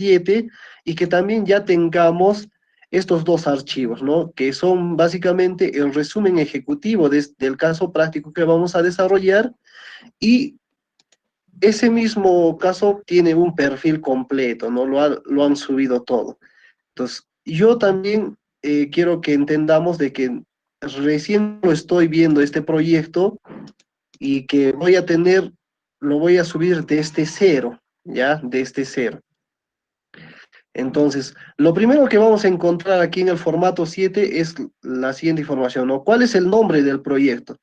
7 y que también ya tengamos estos dos archivos, ¿no? Que son básicamente el resumen ejecutivo del caso práctico que vamos a desarrollar, y ese mismo caso tiene un perfil completo, ¿no? Lo han subido todo. Entonces, yo también quiero que entendamos de que recién lo estoy viendo este proyecto y que lo voy a subir desde cero, ¿ya? Desde cero. Entonces, lo primero que vamos a encontrar aquí en el formato 7 es la siguiente información, ¿no? ¿Cuál es el nombre del proyecto?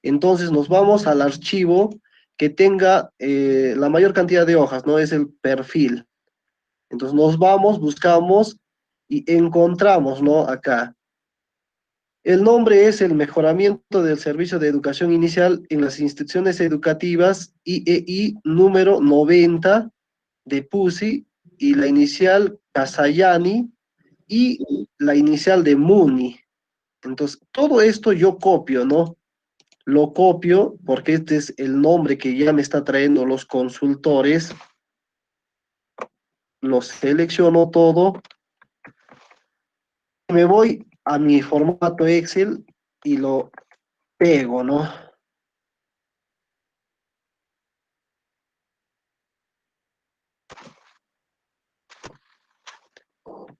Entonces nos vamos al archivo que tenga la mayor cantidad de hojas, ¿no? Es el perfil. Entonces nos vamos, buscamos y encontramos, ¿no? Acá. El nombre es el mejoramiento del servicio de educación inicial en las instituciones educativas IEI número 90 de PUSI, y la inicial Casayani y la inicial de Muni. Entonces, todo esto yo copio, ¿no? Lo copio porque este es el nombre que ya me está trayendo los consultores. Lo selecciono todo. Me voy a mi formato Excel y lo pego, ¿no?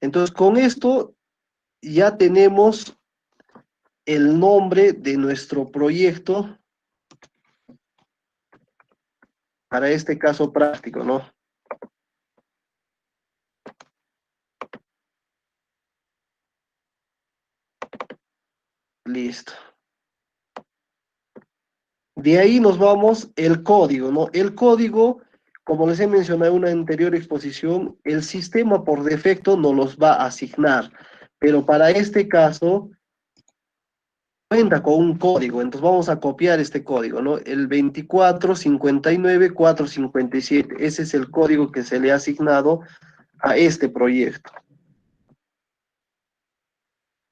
Entonces, con esto ya tenemos el nombre de nuestro proyecto para este caso práctico, ¿no? Listo. De ahí nos vamos el código, ¿no? El código, como les he mencionado en una anterior exposición, el sistema por defecto nos los va a asignar, pero para este caso cuenta con un código, entonces vamos a copiar este código, ¿no? El 2459457, ese es el código que se le ha asignado a este proyecto.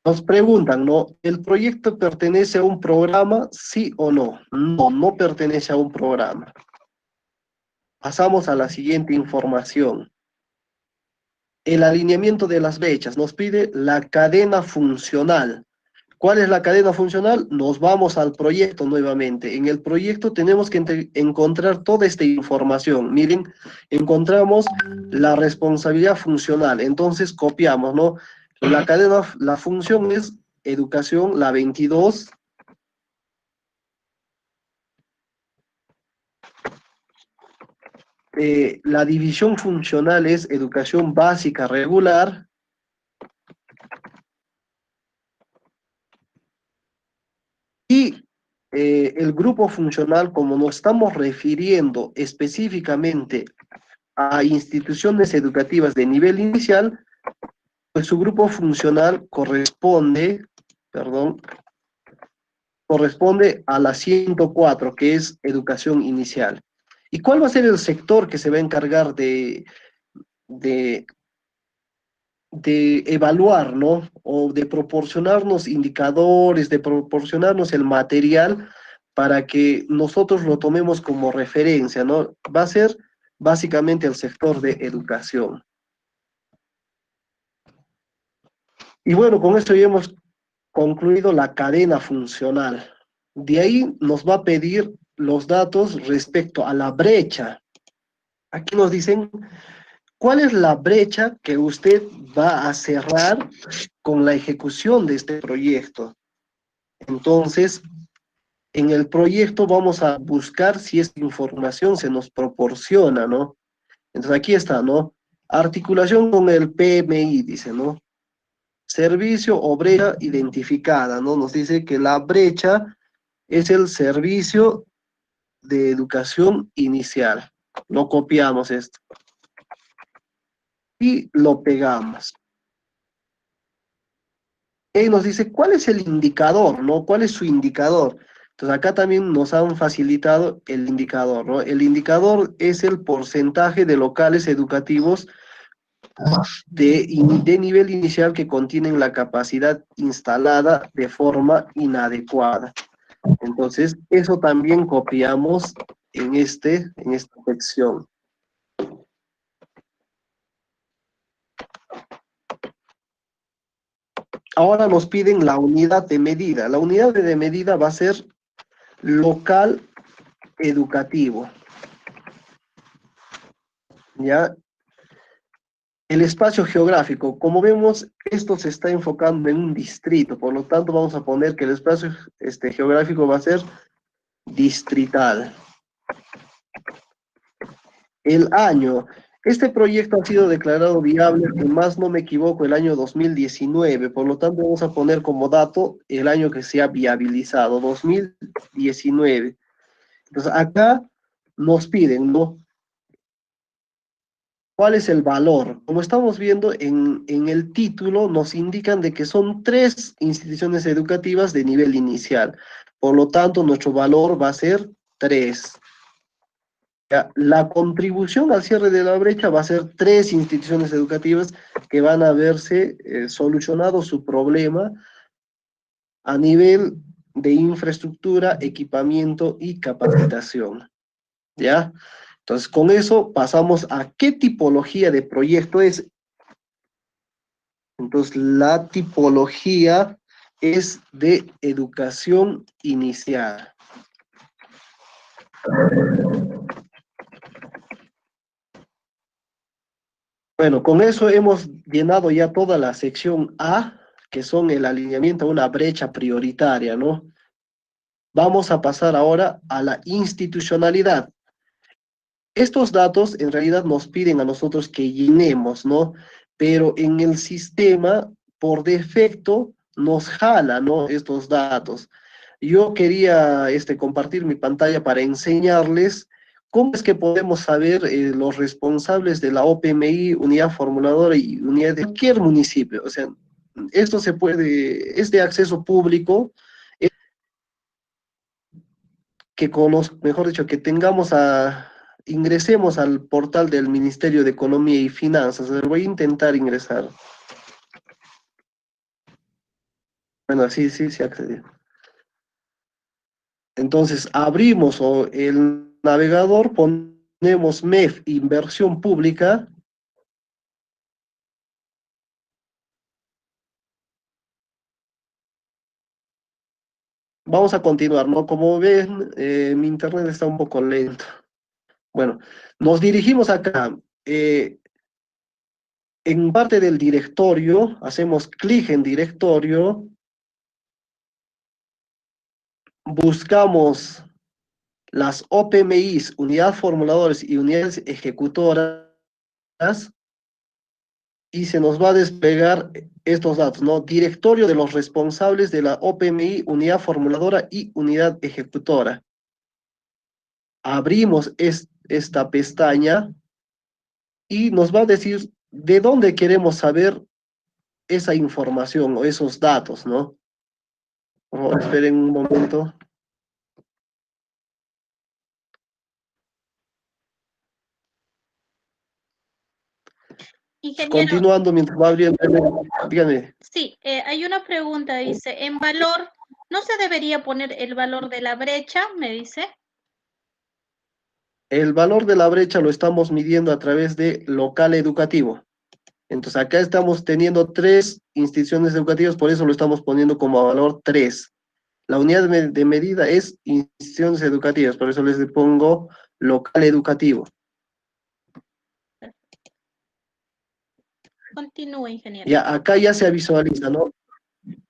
Nos preguntan, ¿no? ¿El proyecto pertenece a un programa, sí o no? No, no pertenece a un programa. Pasamos a la siguiente información. El alineamiento de las brechas nos pide la cadena funcional. ¿Cuál es la cadena funcional? Nos vamos al proyecto nuevamente. En el proyecto tenemos que encontrar toda esta información. Miren, encontramos la responsabilidad funcional. Entonces copiamos, ¿no? La cadena, la función es educación, la 22. La división funcional es educación básica regular. Y el grupo funcional, como nos estamos refiriendo específicamente a instituciones educativas de nivel inicial, pues su grupo funcional corresponde, perdón, corresponde a la 104, que es educación inicial. ¿Y cuál va a ser el sector que se va a encargar de, de evaluar, ¿no? O de proporcionarnos indicadores, de proporcionarnos el material para que nosotros lo tomemos como referencia, ¿no? Va a ser básicamente el sector de educación. Y bueno, con esto ya hemos concluido la cadena funcional. De ahí nos va a pedir los datos respecto a la brecha. Aquí nos dicen, ¿cuál es la brecha que usted va a cerrar con la ejecución de este proyecto? Entonces, en el proyecto vamos a buscar si esta información se nos proporciona, ¿no? Entonces aquí está, ¿no? Articulación con el PMI, dice, ¿no? Servicio o brecha identificada, ¿no? Nos dice que la brecha es el servicio de educación inicial. Lo copiamos esto y lo pegamos. Y nos dice, ¿cuál es el indicador, no? ¿Cuál es su indicador? Entonces acá también nos han facilitado el indicador, ¿no? El indicador es el porcentaje de locales educativos de nivel inicial que contienen la capacidad instalada de forma inadecuada. Entonces, eso también copiamos en esta sección. Ahora nos piden la unidad de medida. La unidad de medida va a ser local educativo. ¿Ya? El espacio geográfico, como vemos, esto se está enfocando en un distrito, por lo tanto vamos a poner que el espacio geográfico va a ser distrital. El año. Este proyecto ha sido declarado viable, si más no me equivoco, el año 2019, por lo tanto vamos a poner como dato el año que se ha viabilizado, 2019. Entonces acá nos piden, ¿no? ¿Cuál es el valor? Como estamos viendo en el título, nos indican de que son 3 instituciones educativas de nivel inicial. Por lo tanto, nuestro valor va a ser 3. Ya, la contribución al cierre de la brecha va a ser 3 instituciones educativas que van a haberse solucionado su problema a nivel de infraestructura, equipamiento y capacitación. ¿Ya? Entonces, con eso pasamos a qué tipología de proyecto es. Entonces, la tipología es de educación inicial. Bueno, con eso hemos llenado ya toda la sección A, que son el alineamiento a una brecha prioritaria, ¿no? Vamos a pasar ahora a la institucionalidad. Estos datos en realidad nos piden a nosotros que llenemos, ¿no? Pero en el sistema, por defecto, nos jala, ¿no? Estos datos. Yo quería compartir mi pantalla para enseñarles cómo es que podemos saber los responsables de la OPMI, unidad formuladora y unidad de cualquier municipio. O sea, esto se puede, es de acceso público, que mejor dicho, que ingresemos al portal del Ministerio de Economía y Finanzas. A ver, voy a intentar ingresar. Bueno, sí, sí, sí accedí. Entonces, abrimos el navegador, ponemos MEF, inversión pública. Vamos a continuar, ¿no? Como ven, mi internet está un poco lento. Bueno, nos dirigimos acá. En parte del directorio, hacemos clic en directorio, buscamos las OPMIs, unidad formuladores y unidades ejecutoras, y se nos va a desplegar estos datos, ¿no? Directorio de los responsables de la OPMI, unidad formuladora y unidad ejecutora. Abrimos esta pestaña y nos va a decir de dónde queremos saber esa información o esos datos, ¿no? Por favor, esperen un momento. Ingeniero, Continuando mientras va abriendo, dígame. sí, hay una pregunta, dice, en valor, ¿no se debería poner el valor de la brecha? Me dice. El valor de la brecha lo estamos midiendo a través de local educativo. Entonces acá estamos teniendo 3 instituciones educativas, por eso lo estamos poniendo como valor 3. La unidad de medida es instituciones educativas, por eso les pongo local educativo. Continúe, ingeniero. Ya, acá ya se visualiza, ¿no?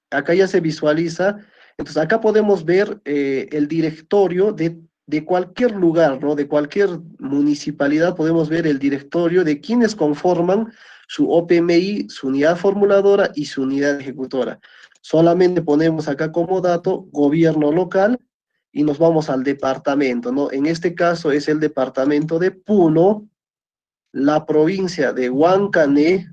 Acá ya se visualiza. Entonces acá podemos ver el directorio de cualquier lugar, ¿no? De cualquier municipalidad podemos ver el directorio de quienes conforman su OPMI, su unidad formuladora y su unidad ejecutora. Solamente ponemos acá como dato gobierno local y nos vamos al departamento, ¿no? En este caso es el departamento de Puno, la provincia de Huancané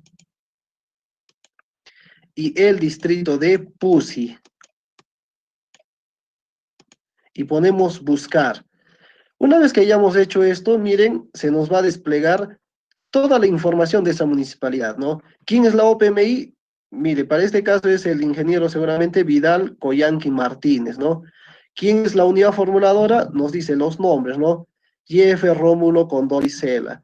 y el distrito de Pusi. Y ponemos buscar. Una vez que hayamos hecho esto, miren, se nos va a desplegar toda la información de esa municipalidad, ¿no? ¿Quién es la OPMI? Mire, para este caso es el ingeniero seguramente Vidal Coyanqui Martínez, ¿no? ¿Quién es la unidad formuladora? Nos dice los nombres, ¿no? Jeff Rómulo Condoricela.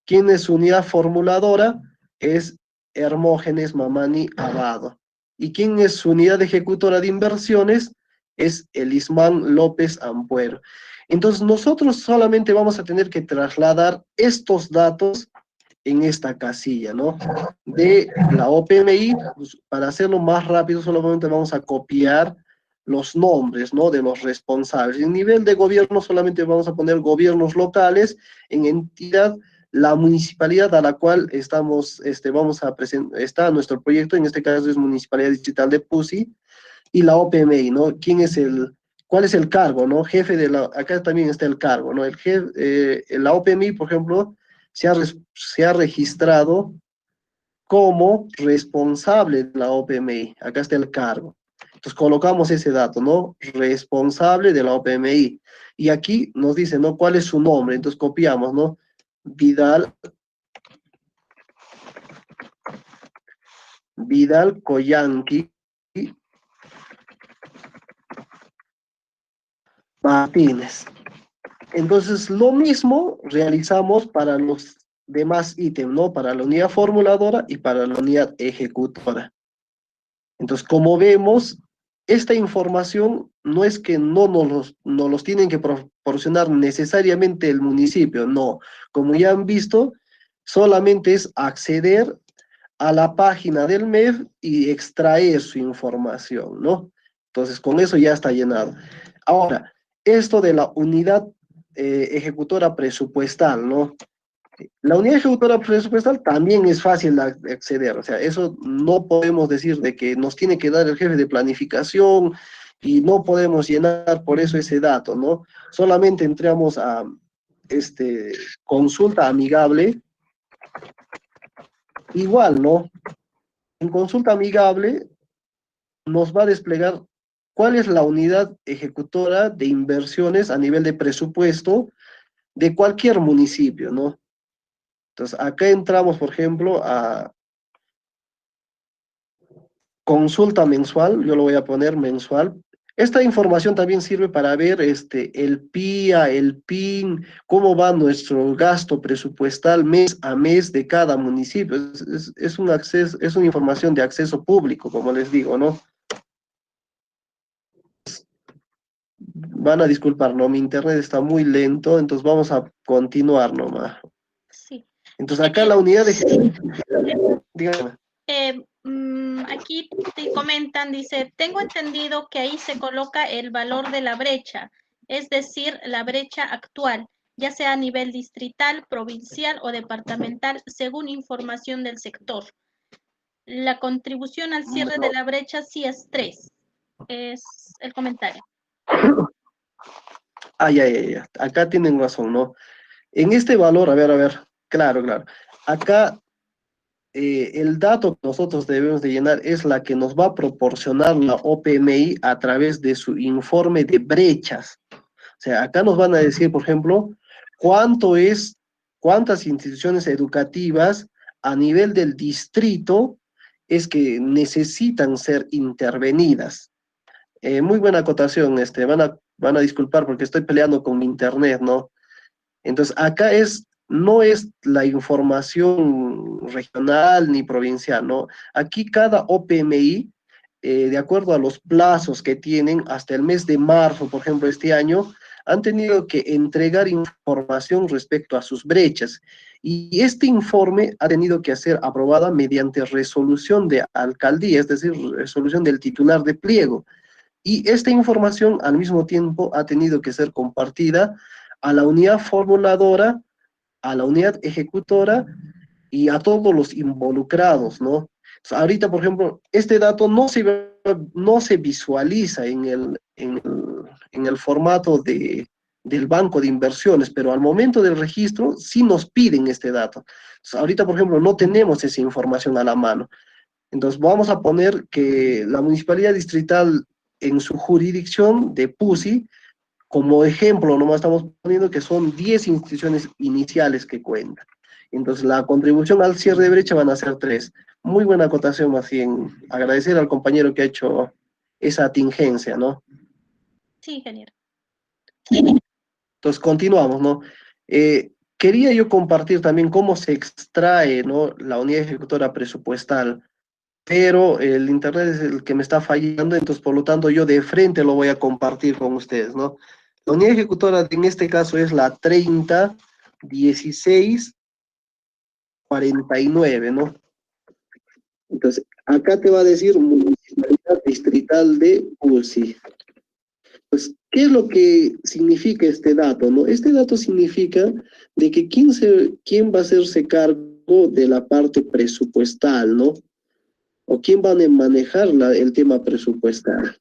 ¿Quién es su unidad formuladora? Es Hermógenes Mamani Abado. ¿Y quién es su unidad ejecutora de inversiones? Es el Ismán López Ampuero. Entonces nosotros solamente vamos a tener que trasladar estos datos en esta casilla, ¿no? De la OPMI, pues, para hacerlo más rápido, solamente vamos a copiar los nombres, ¿no? De los responsables. En nivel de gobierno solamente vamos a poner gobiernos locales, en entidad, la municipalidad a la cual estamos, vamos a presentar, está nuestro proyecto, en este caso es Municipalidad Distrital de Pusi, y la OPMI, ¿no? ¿Quién es cuál es el cargo, ¿no? Jefe de acá también está el cargo, ¿no? El jefe, la OPMI, por ejemplo, se ha registrado como responsable de la OPMI. Acá está el cargo. Entonces colocamos ese dato, ¿no? Responsable de la OPMI. Y aquí nos dice, ¿no? ¿Cuál es su nombre? Entonces copiamos, ¿no? Vidal Coyanqui Martínez. Entonces, lo mismo realizamos para los demás ítems, ¿no? Para la unidad formuladora y para la unidad ejecutora. Entonces, como vemos, esta información no es que no los tienen que proporcionar necesariamente el municipio, no. Como ya han visto, solamente es acceder a la página del MEF y extraer su información, ¿no? Entonces, con eso ya está llenado. Ahora, esto de la unidad ejecutora presupuestal, ¿no? La unidad ejecutora presupuestal también es fácil de acceder, o sea, eso no podemos decir de que nos tiene que dar el jefe de planificación y no podemos llenar por eso ese dato, ¿no? Solamente entramos a consulta amigable, igual, ¿no? En consulta amigable nos va a desplegar cuál es la unidad ejecutora de inversiones a nivel de presupuesto de cualquier municipio, ¿no? Entonces, acá entramos, por ejemplo, a consulta mensual, yo lo voy a poner mensual. Esta información también sirve para ver el PIA, el PIN, cómo va nuestro gasto presupuestal mes a mes de cada municipio. Es un acceso, es una información de acceso público, como les digo, ¿no? Van a disculpar, ¿no? Mi internet está muy lento, entonces vamos a continuar nomás. Sí. Entonces acá la unidad de... Dígame. Aquí te comentan, dice, tengo entendido que ahí se coloca el valor de la brecha, es decir, la brecha actual, ya sea a nivel distrital, provincial o departamental, según información del sector. La contribución al cierre de la brecha sí es 3, es el comentario. Ya. Acá tienen razón, ¿no? En este valor, a ver, claro. Acá el dato que nosotros debemos de llenar es la que nos va a proporcionar la OPMI a través de su informe de brechas. O sea, acá nos van a decir, por ejemplo, cuántas instituciones educativas a nivel del distrito es que necesitan ser intervenidas. Muy buena acotación, van a disculpar porque estoy peleando con mi internet, ¿no? Entonces, acá no es la información regional ni provincial, ¿no? Aquí cada OPMI, de acuerdo a los plazos que tienen, hasta el mes de marzo, por ejemplo, este año, han tenido que entregar información respecto a sus brechas. Y este informe ha tenido que ser aprobada mediante resolución de alcaldía, es decir, resolución del titular de pliego. Y esta información al mismo tiempo ha tenido que ser compartida a la unidad formuladora, a la unidad ejecutora y a todos los involucrados, ¿no? O sea, ahorita, por ejemplo, este dato no se visualiza en el formato del banco de inversiones, pero al momento del registro sí nos piden este dato. Entonces, ahorita, por ejemplo, no tenemos esa información a la mano. Entonces, vamos a poner que la municipalidad distrital en su jurisdicción de PUSI, como ejemplo, nomás estamos poniendo que son 10 instituciones iniciales que cuentan. Entonces, la contribución al cierre de brecha van a ser 3. Muy buena acotación, más bien. Agradecer al compañero que ha hecho esa atingencia, ¿no? Sí, ingeniero. Entonces, continuamos, ¿no? Quería yo compartir también cómo se extrae, ¿no? La unidad ejecutora presupuestal. pero el internet es el que me está fallando, entonces por lo tanto yo de frente lo voy a compartir con ustedes, ¿no? La unidad ejecutora en este caso es la 301649, ¿no? Entonces, acá te va a decir Municipalidad Distrital de Pulsi. Pues, ¿qué es lo que significa este dato, no? Este dato significa de que quién va a hacerse cargo de la parte presupuestal, ¿no? O quién va a manejar el tema presupuestal.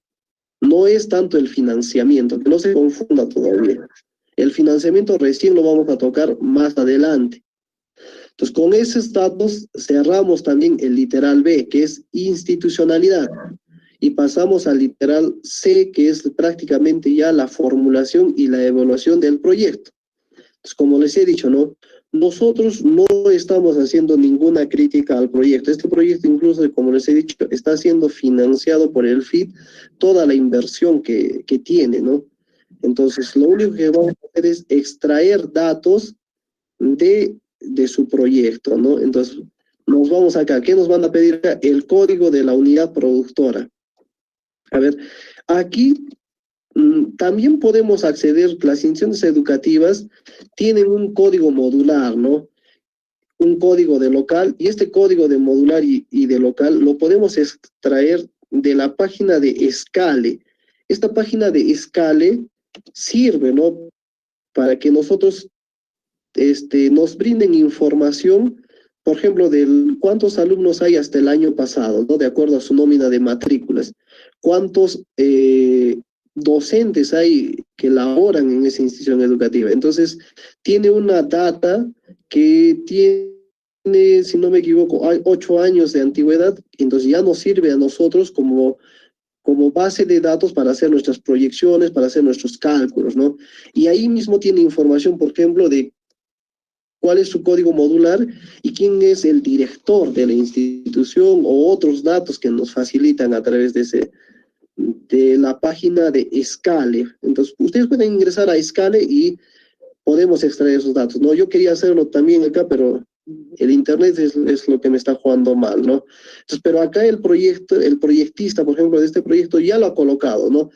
No es tanto el financiamiento, que no se confunda todavía. El financiamiento recién lo vamos a tocar más adelante. Entonces, con esos datos cerramos también el literal B, que es institucionalidad, y pasamos al literal C, que es prácticamente ya la formulación y la evaluación del proyecto. Entonces, como les he dicho, ¿no? Nosotros no estamos haciendo ninguna crítica al proyecto. Este proyecto, incluso, como les he dicho, está siendo financiado por el FID, toda la inversión que tiene, ¿no? Entonces, lo único que vamos a hacer es extraer datos de su proyecto, ¿no? Entonces, nos vamos acá. ¿Qué nos van a pedir acá? El código de la unidad productora. A ver, aquí también podemos acceder, las instituciones educativas tienen un código modular, ¿no? Un código de local, y este código de modular y de local lo podemos extraer de la página de Escale. Esta página de Escale sirve, ¿no? Para que nosotros nos brinden información, por ejemplo, de cuántos alumnos hay hasta el año pasado, ¿no? De acuerdo a su nómina de matrículas. Cuántos docentes hay que laboran en esa institución educativa. Entonces, tiene una data que tiene, si no me equivoco, 8 años de antigüedad, entonces ya nos sirve a nosotros como base de datos para hacer nuestras proyecciones, para hacer nuestros cálculos, ¿no? Y ahí mismo tiene información, por ejemplo, de cuál es su código modular y quién es el director de la institución o otros datos que nos facilitan a través de la página de Escale. Entonces, ustedes pueden ingresar a Escale y podemos extraer esos datos, ¿no? Yo quería hacerlo también acá, pero el internet es lo que me está jugando mal, ¿no? Entonces, pero acá el proyectista, por ejemplo, de este proyecto ya lo ha colocado, ¿no?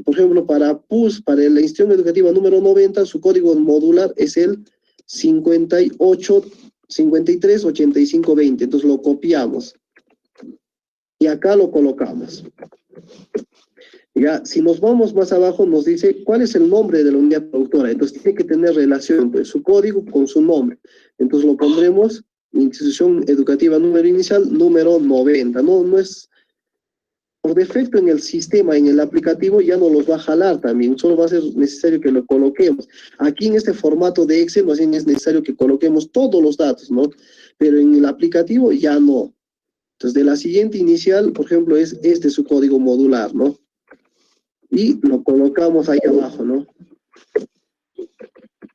Por ejemplo, para PUS, para la institución educativa número 90, su código modular es el 538520. Entonces lo copiamos y acá lo colocamos. Ya, si nos vamos más abajo, nos dice cuál es el nombre de la unidad productora. Entonces tiene que tener relación, pues, su código con su nombre. Entonces lo pondremos institución educativa número inicial, número 90. No es por defecto en el sistema, en el aplicativo, ya no los va a jalar también. Solo va a ser necesario que lo coloquemos. Aquí en este formato de Excel, más bien es necesario que coloquemos todos los datos, ¿no? Pero en el aplicativo ya no. Entonces, de la siguiente inicial, por ejemplo, es su código modular, ¿no? Y lo colocamos ahí abajo, ¿no?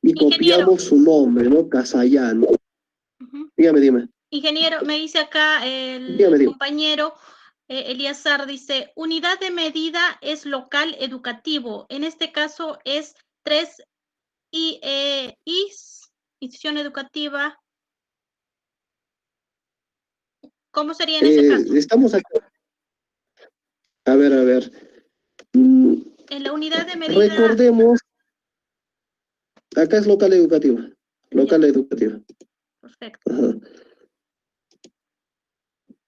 Y Ingeniero. copiamos su nombre, ¿no? Casayano. Dígame. Ingeniero, me dice acá el compañero Eliazar, dice, unidad de medida es local educativo. En este caso es 3 institución educativa. ¿Cómo sería en ese caso? Estamos acá. A ver. En la unidad de medida... Recordemos, acá es local educativa. Local educativa. Perfecto. Ajá.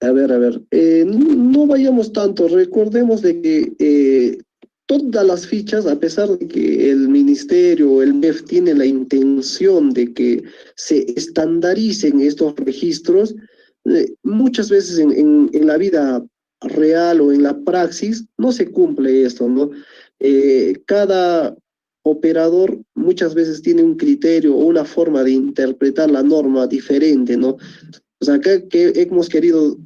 A ver, no vayamos tanto, recordemos de que todas las fichas, a pesar de que el ministerio o el MEF tiene la intención de que se estandaricen estos registros, muchas veces en la vida real o en la praxis no se cumple esto, ¿no? Cada operador muchas veces tiene un criterio o una forma de interpretar la norma diferente, ¿no? O sea, acá que hemos querido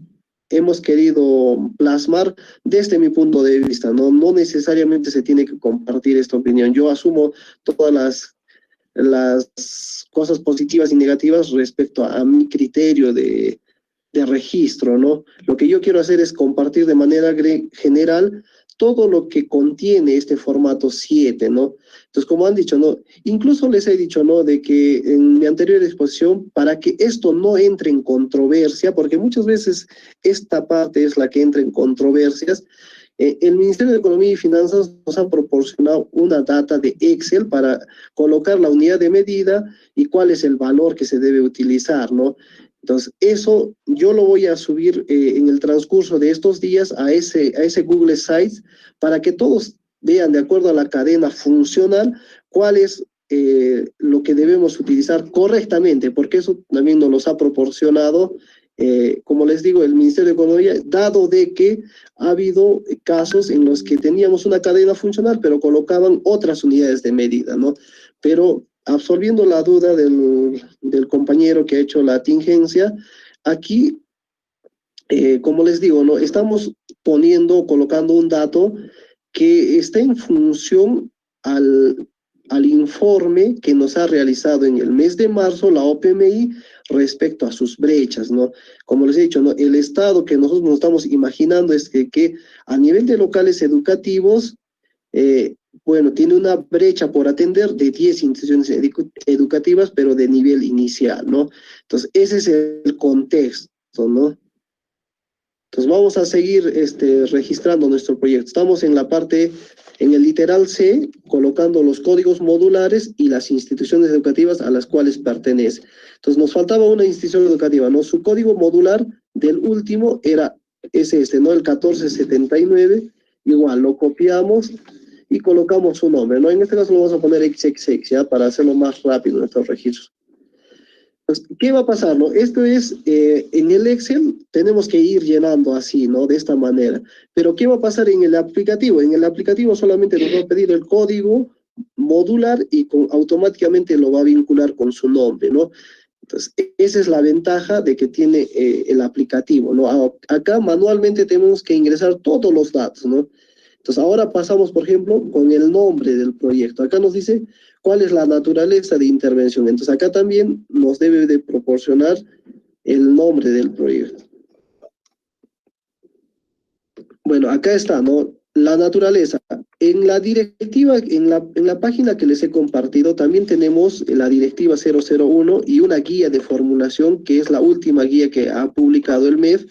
plasmar desde mi punto de vista, ¿no? No necesariamente se tiene que compartir esta opinión. Yo asumo todas las cosas positivas y negativas respecto a mi criterio de registro, ¿no? Lo que yo quiero hacer es compartir de manera general todo lo que contiene este formato 7, ¿no? Entonces, como han dicho, ¿no? Incluso les he dicho, ¿no? De que en mi anterior exposición, para que esto no entre en controversia, porque muchas veces esta parte es la que entra en controversias, el Ministerio de Economía y Finanzas nos ha proporcionado una data de Excel para colocar la unidad de medida y cuál es el valor que se debe utilizar, ¿no? Entonces, eso yo lo voy a subir en el transcurso de estos días a ese Google Sites para que todos vean de acuerdo a la cadena funcional cuál es lo que debemos utilizar correctamente, porque eso también nos los ha proporcionado, como les digo, el Ministerio de Economía, dado de que ha habido casos en los que teníamos una cadena funcional, pero colocaban otras unidades de medida, ¿no? Pero absorbiendo la duda del compañero que ha hecho la tingencia, aquí, como les digo, ¿no? Estamos colocando un dato que está en función al informe que nos ha realizado en el mes de marzo la OPMI respecto a sus brechas, ¿no? Como les he dicho, ¿no? El estado que nosotros nos estamos imaginando es que a nivel de locales educativos, bueno, tiene una brecha por atender de 10 instituciones educativas, pero de nivel inicial, ¿no? Entonces, ese es el contexto, ¿no? Entonces, vamos a seguir registrando nuestro proyecto. Estamos en la parte, en el literal C, colocando los códigos modulares y las instituciones educativas a las cuales pertenece. Entonces, nos faltaba una institución educativa, ¿no? Su código modular del último es este, ¿no? El 1479, igual, lo copiamos y colocamos su nombre, ¿no? En este caso lo vamos a poner XXX, ¿ya? Para hacerlo más rápido nuestros registros. Pues, ¿qué va a pasar, no? Esto es, en el Excel tenemos que ir llenando así, ¿no? De esta manera. Pero ¿qué va a pasar en el aplicativo? En el aplicativo solamente nos va a pedir el código modular y automáticamente lo va a vincular con su nombre, ¿no? Entonces, esa es la ventaja de que tiene el aplicativo, ¿no? Acá manualmente tenemos que ingresar todos los datos, ¿no? Entonces, ahora pasamos, por ejemplo, con el nombre del proyecto. Acá nos dice cuál es la naturaleza de intervención. Entonces, acá también nos debe de proporcionar el nombre del proyecto. Bueno, acá está, ¿no? La naturaleza. En la directiva, en la página que les he compartido, también tenemos la directiva 001 y una guía de formulación, que es la última guía que ha publicado el MEF,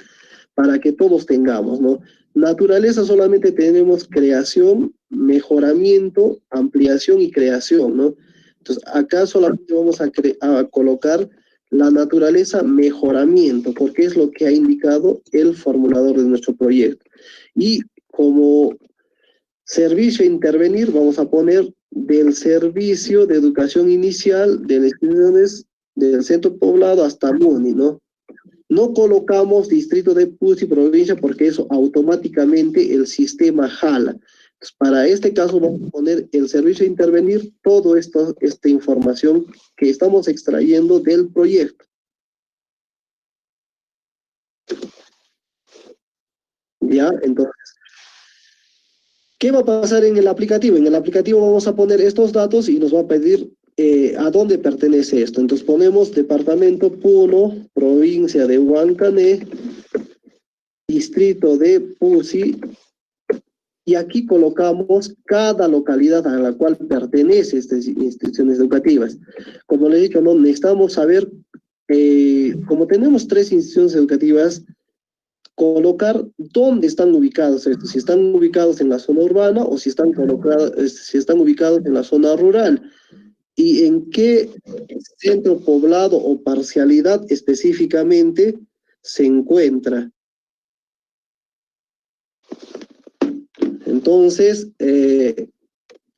para que todos tengamos, ¿no? Naturaleza solamente tenemos creación, mejoramiento, ampliación y creación, ¿no? Entonces, acá solamente vamos a colocar la naturaleza mejoramiento, porque es lo que ha indicado el formulador de nuestro proyecto. Y como servicio a intervenir, vamos a poner del servicio de educación inicial de las instituciones del centro poblado hasta MUNI, ¿no? No colocamos distrito de PUSI, provincia, porque eso automáticamente el sistema jala. Entonces, para este caso vamos a poner el servicio a intervenir, todo esta información que estamos extrayendo del proyecto. ¿Ya? Entonces, ¿qué va a pasar en el aplicativo? En el aplicativo vamos a poner estos datos y nos va a pedir a dónde pertenece esto. Entonces ponemos departamento Puno, provincia de Huancané, distrito de Pusi, y aquí colocamos cada localidad a la cual pertenece estas instituciones educativas. Como les he dicho, no necesitamos saber, como tenemos 3 instituciones educativas, colocar dónde están ubicados estos, si están ubicados en la zona urbana o si están ubicados en la zona rural, y en qué centro poblado o parcialidad específicamente se encuentra. Entonces,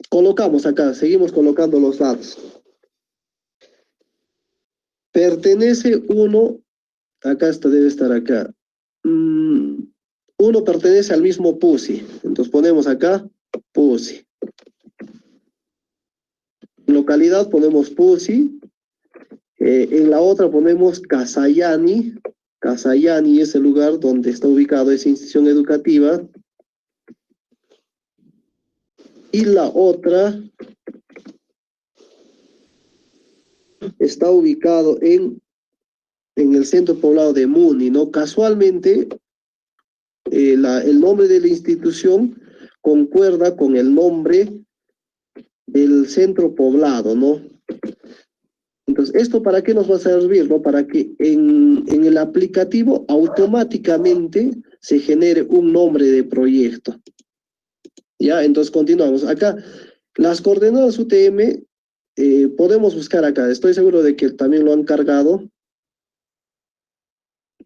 colocamos acá, seguimos colocando los datos. Pertenece uno, acá debe estar acá. Uno pertenece al mismo PUSI, entonces ponemos acá PUSI. En localidad ponemos PUSI, en la otra ponemos Casayani. Casayani es el lugar donde está ubicada esa institución educativa. Y la otra está ubicado en el centro poblado de Muni, ¿no? Casualmente, el nombre de la institución concuerda con el nombre del centro poblado, ¿no? Entonces, ¿esto para qué nos va a servir, no? Para que en el aplicativo automáticamente se genere un nombre de proyecto. Ya, entonces continuamos. Acá, las coordenadas UTM, podemos buscar acá. Estoy seguro de que también lo han cargado.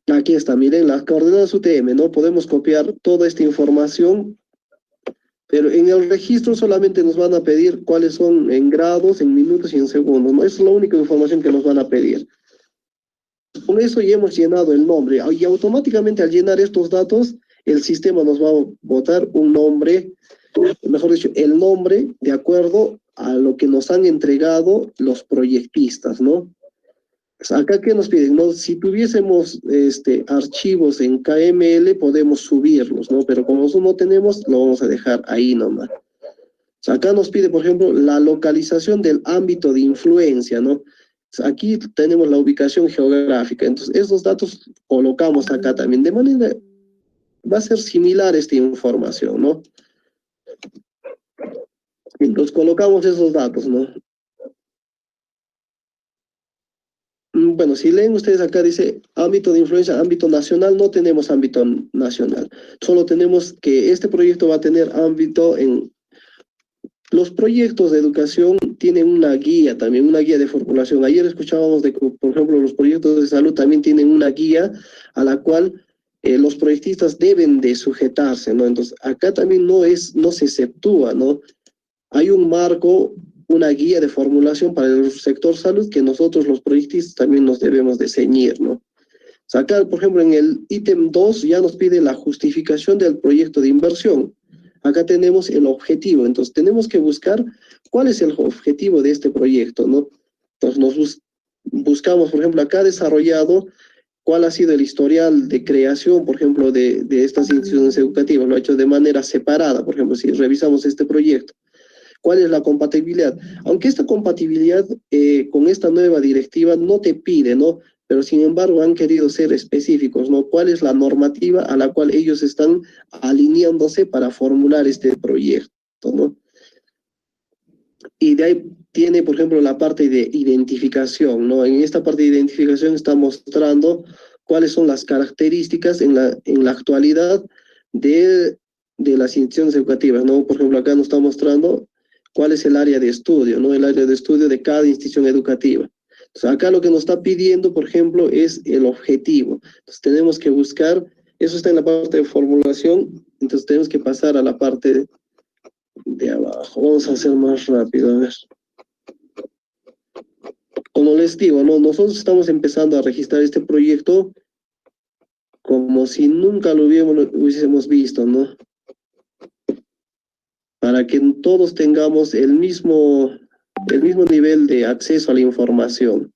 Aquí está, miren, las coordenadas UTM, ¿no? Podemos copiar toda esta información, pero en el registro solamente nos van a pedir cuáles son en grados, en minutos y en segundos, ¿no? Esa es la única información que nos van a pedir. Con eso ya hemos llenado el nombre, y automáticamente al llenar estos datos, el sistema nos va a botar un nombre, mejor dicho, el nombre de acuerdo a lo que nos han entregado los proyectistas, ¿no? Acá, ¿qué nos piden? ¿No? Si tuviésemos archivos en KML, podemos subirlos, ¿no? Pero como nosotros no tenemos, lo vamos a dejar ahí nomás. Acá nos pide, por ejemplo, la localización del ámbito de influencia, ¿no? Aquí tenemos la ubicación geográfica, entonces esos datos colocamos acá también, de manera, va a ser similar esta información, ¿no? Entonces colocamos esos datos, ¿no? Bueno, si leen ustedes acá dice ámbito de influencia, ámbito nacional, no tenemos ámbito nacional, solo tenemos que este proyecto va a tener ámbito en... Los proyectos de educación tienen una guía también, una guía de formulación. Ayer escuchábamos de que, por ejemplo, los proyectos de salud también tienen una guía a la cual los proyectistas deben de sujetarse, ¿no? Entonces, acá también no se exceptúa, ¿no? Hay un marco, una guía de formulación para el sector salud que nosotros los proyectistas también nos debemos de ceñir, ¿no? O sea, acá, por ejemplo, en el ítem 2 ya nos pide la justificación del proyecto de inversión. Acá tenemos el objetivo, entonces tenemos que buscar cuál es el objetivo de este proyecto, ¿no? Entonces buscamos, por ejemplo, acá desarrollado cuál ha sido el historial de creación, por ejemplo, de estas instituciones educativas, lo ha hecho de manera separada, por ejemplo, si revisamos este proyecto. ¿Cuál es la compatibilidad? Aunque esta compatibilidad con esta nueva directiva no te pide, ¿no? Pero sin embargo han querido ser específicos, ¿no? ¿Cuál es la normativa a la cual ellos están alineándose para formular este proyecto, ¿no? Y de ahí tiene, por ejemplo, la parte de identificación, ¿no? En esta parte de identificación está mostrando cuáles son las características en la actualidad de las instituciones educativas, ¿no? Por ejemplo, acá nos está mostrando cuál es el área de estudio, ¿no? El área de estudio de cada institución educativa. Entonces, acá lo que nos está pidiendo, por ejemplo, es el objetivo. Entonces, tenemos que buscar, eso está en la parte de formulación, entonces tenemos que pasar a la parte de abajo. Vamos a hacer más rápido, a ver. Como les digo, ¿no? Nosotros estamos empezando a registrar este proyecto como si nunca lo hubiésemos visto, ¿no? Para que todos tengamos el mismo nivel de acceso a la información.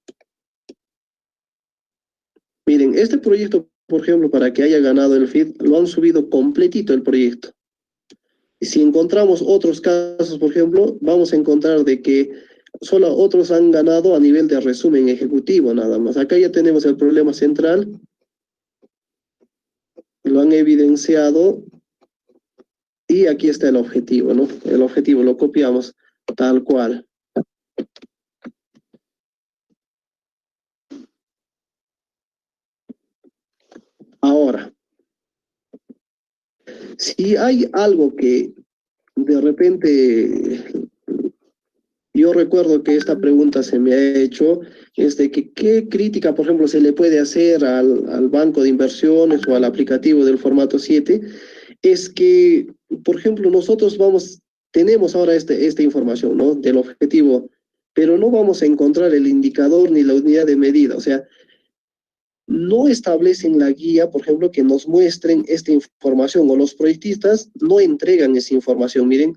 Miren, este proyecto, por ejemplo, para que haya ganado el FID, lo han subido completito el proyecto. Y si encontramos otros casos, por ejemplo, vamos a encontrar de que solo otros han ganado a nivel de resumen ejecutivo, nada más. Acá ya tenemos el problema central. Lo han evidenciado. Y aquí está el objetivo, ¿no? El objetivo lo copiamos tal cual. Ahora, si hay algo que de repente, yo recuerdo que esta pregunta se me ha hecho, es de que qué crítica, por ejemplo, se le puede hacer al banco de inversiones o al aplicativo del formato 7, es que, por ejemplo, nosotros tenemos ahora esta información, ¿no? Del objetivo, pero no vamos a encontrar el indicador ni la unidad de medida, o sea, no establecen la guía, por ejemplo, que nos muestren esta información, o los proyectistas no entregan esa información. Miren,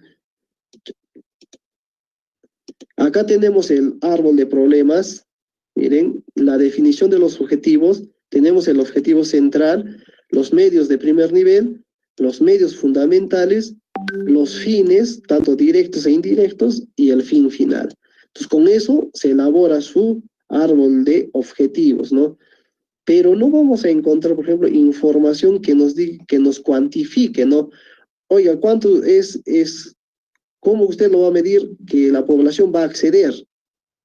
acá tenemos el árbol de problemas, miren, la definición de los objetivos, tenemos el objetivo central, los medios de primer nivel, los medios fundamentales, los fines, tanto directos e indirectos, y el fin final. Entonces, con eso se elabora su árbol de objetivos, ¿no? Pero no vamos a encontrar, por ejemplo, información que nos cuantifique, ¿no? oiga, ¿cuánto cómo usted lo va a medir que la población va a acceder?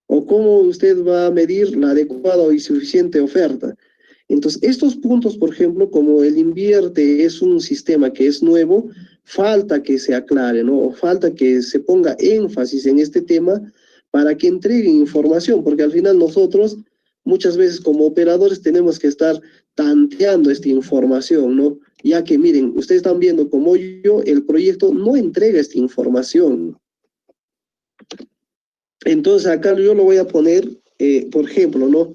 ¿O cómo usted va a medir la adecuada y suficiente oferta? Entonces, estos puntos, por ejemplo, como el invierte es un sistema que es nuevo, falta que se aclare, ¿no? O falta que se ponga énfasis en este tema para que entreguen información, porque al final nosotros muchas veces como operadores tenemos que estar tanteando esta información, ¿no? Ya que miren, ustedes están viendo como yo, el proyecto no entrega esta información. Entonces acá yo lo voy a poner, por ejemplo, ¿no?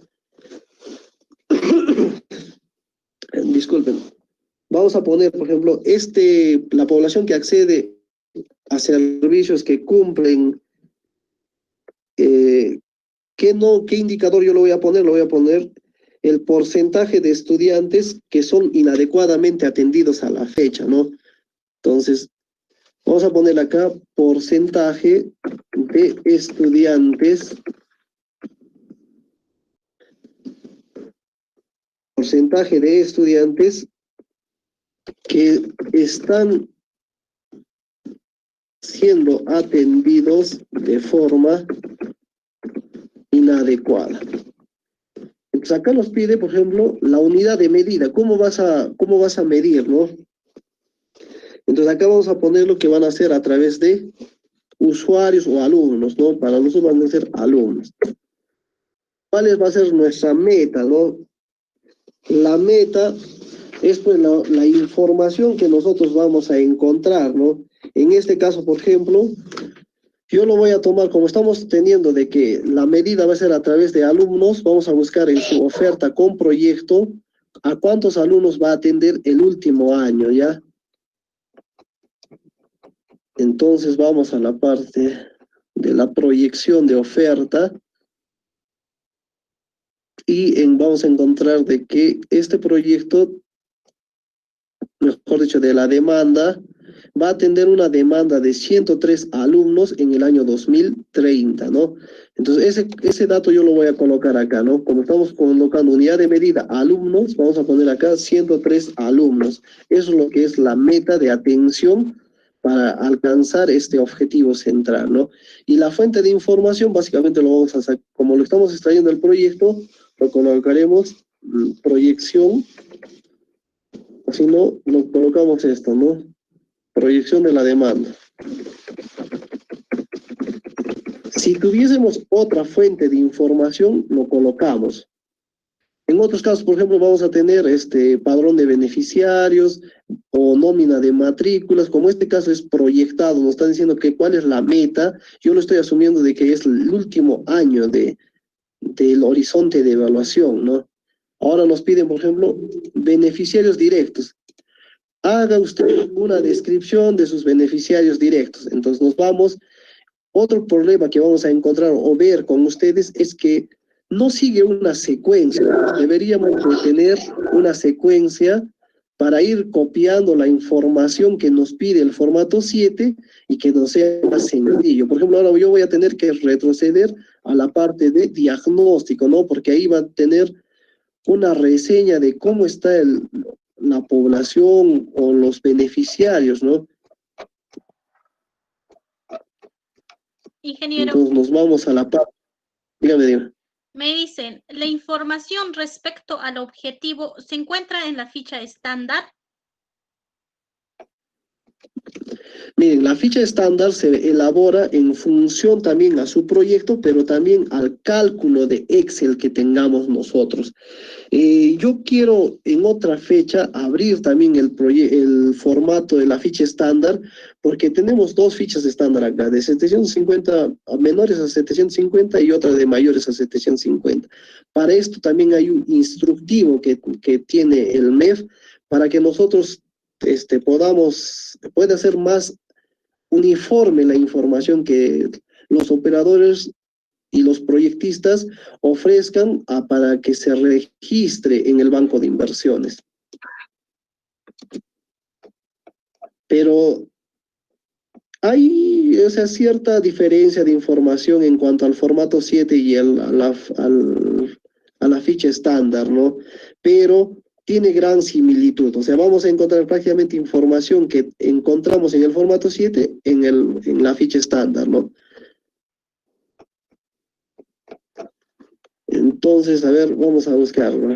Disculpen. Vamos a poner, por ejemplo, la población que accede a servicios que cumplen, ¿qué indicador yo lo voy a poner? Lo voy a poner el porcentaje de estudiantes que son inadecuadamente atendidos a la fecha, ¿no? Entonces, vamos a poner acá porcentaje de estudiantes, que están siendo atendidos de forma inadecuada. Entonces acá nos pide, por ejemplo, la unidad de medida. ¿Cómo vas a medir, no? Entonces acá vamos a poner lo que van a hacer a través de usuarios o alumnos, ¿no? Para nosotros van a ser alumnos. ¿Cuál va a ser nuestra meta, no? La meta es pues la información que nosotros vamos a encontrar, ¿no? En este caso, por ejemplo, yo lo voy a tomar, como estamos teniendo de que la medida va a ser a través de alumnos, vamos a buscar en su oferta con proyecto a cuántos alumnos va a atender el último año, ¿ya? Entonces vamos a la parte de la proyección de oferta y vamos a encontrar de que este proyecto, mejor dicho, de la demanda, va a atender una demanda de 103 alumnos en el año 2030, ¿no? Entonces, ese dato yo lo voy a colocar acá, ¿no? Como estamos colocando unidad de medida alumnos, vamos a poner acá 103 alumnos. Eso es lo que es la meta de atención para alcanzar este objetivo central, ¿no? Y la fuente de información, básicamente lo vamos a hacer, como lo estamos extrayendo del proyecto, lo colocaremos proyección, o si no, lo colocamos esto, ¿no? Proyección de la demanda. Si tuviésemos otra fuente de información, lo colocamos. En otros casos, por ejemplo, vamos a tener padrón de beneficiarios o nómina de matrículas. Como este caso es proyectado, nos están diciendo que cuál es la meta. Yo lo estoy asumiendo de que es el último año del horizonte de evaluación, ¿no? Ahora nos piden, por ejemplo, beneficiarios directos. Haga usted una descripción de sus beneficiarios directos. Entonces nos vamos. Otro problema que vamos a encontrar o ver con ustedes es que no sigue una secuencia. Deberíamos tener una secuencia para ir copiando la información que nos pide el formato 7 y que nos sea más sencillo. Por ejemplo, ahora yo voy a tener que retroceder a la parte de diagnóstico, ¿no? Porque ahí va a tener una reseña de cómo está la población o los beneficiarios, ¿no? Ingeniero. Entonces nos vamos a la parte. Dígame. Me dicen, ¿la información respecto al objetivo se encuentra en la ficha estándar? Miren, la ficha estándar se elabora en función también a su proyecto, pero también al cálculo de Excel que tengamos nosotros. Yo quiero en otra fecha abrir también el formato de la ficha estándar, porque tenemos dos fichas estándar acá, de 750 a menores a 750 y otra de mayores a 750. Para esto también hay un instructivo que tiene el MEF para que nosotros pueda ser más uniforme la información que los operadores y los proyectistas ofrezcan para que se registre en el banco de inversiones. Pero hay cierta diferencia de información en cuanto al formato 7 y a la ficha estándar, ¿no? Pero tiene gran similitud. O sea, vamos a encontrar prácticamente información que encontramos en el formato 7 en la ficha estándar, ¿no? Entonces, a ver, vamos a buscarlo.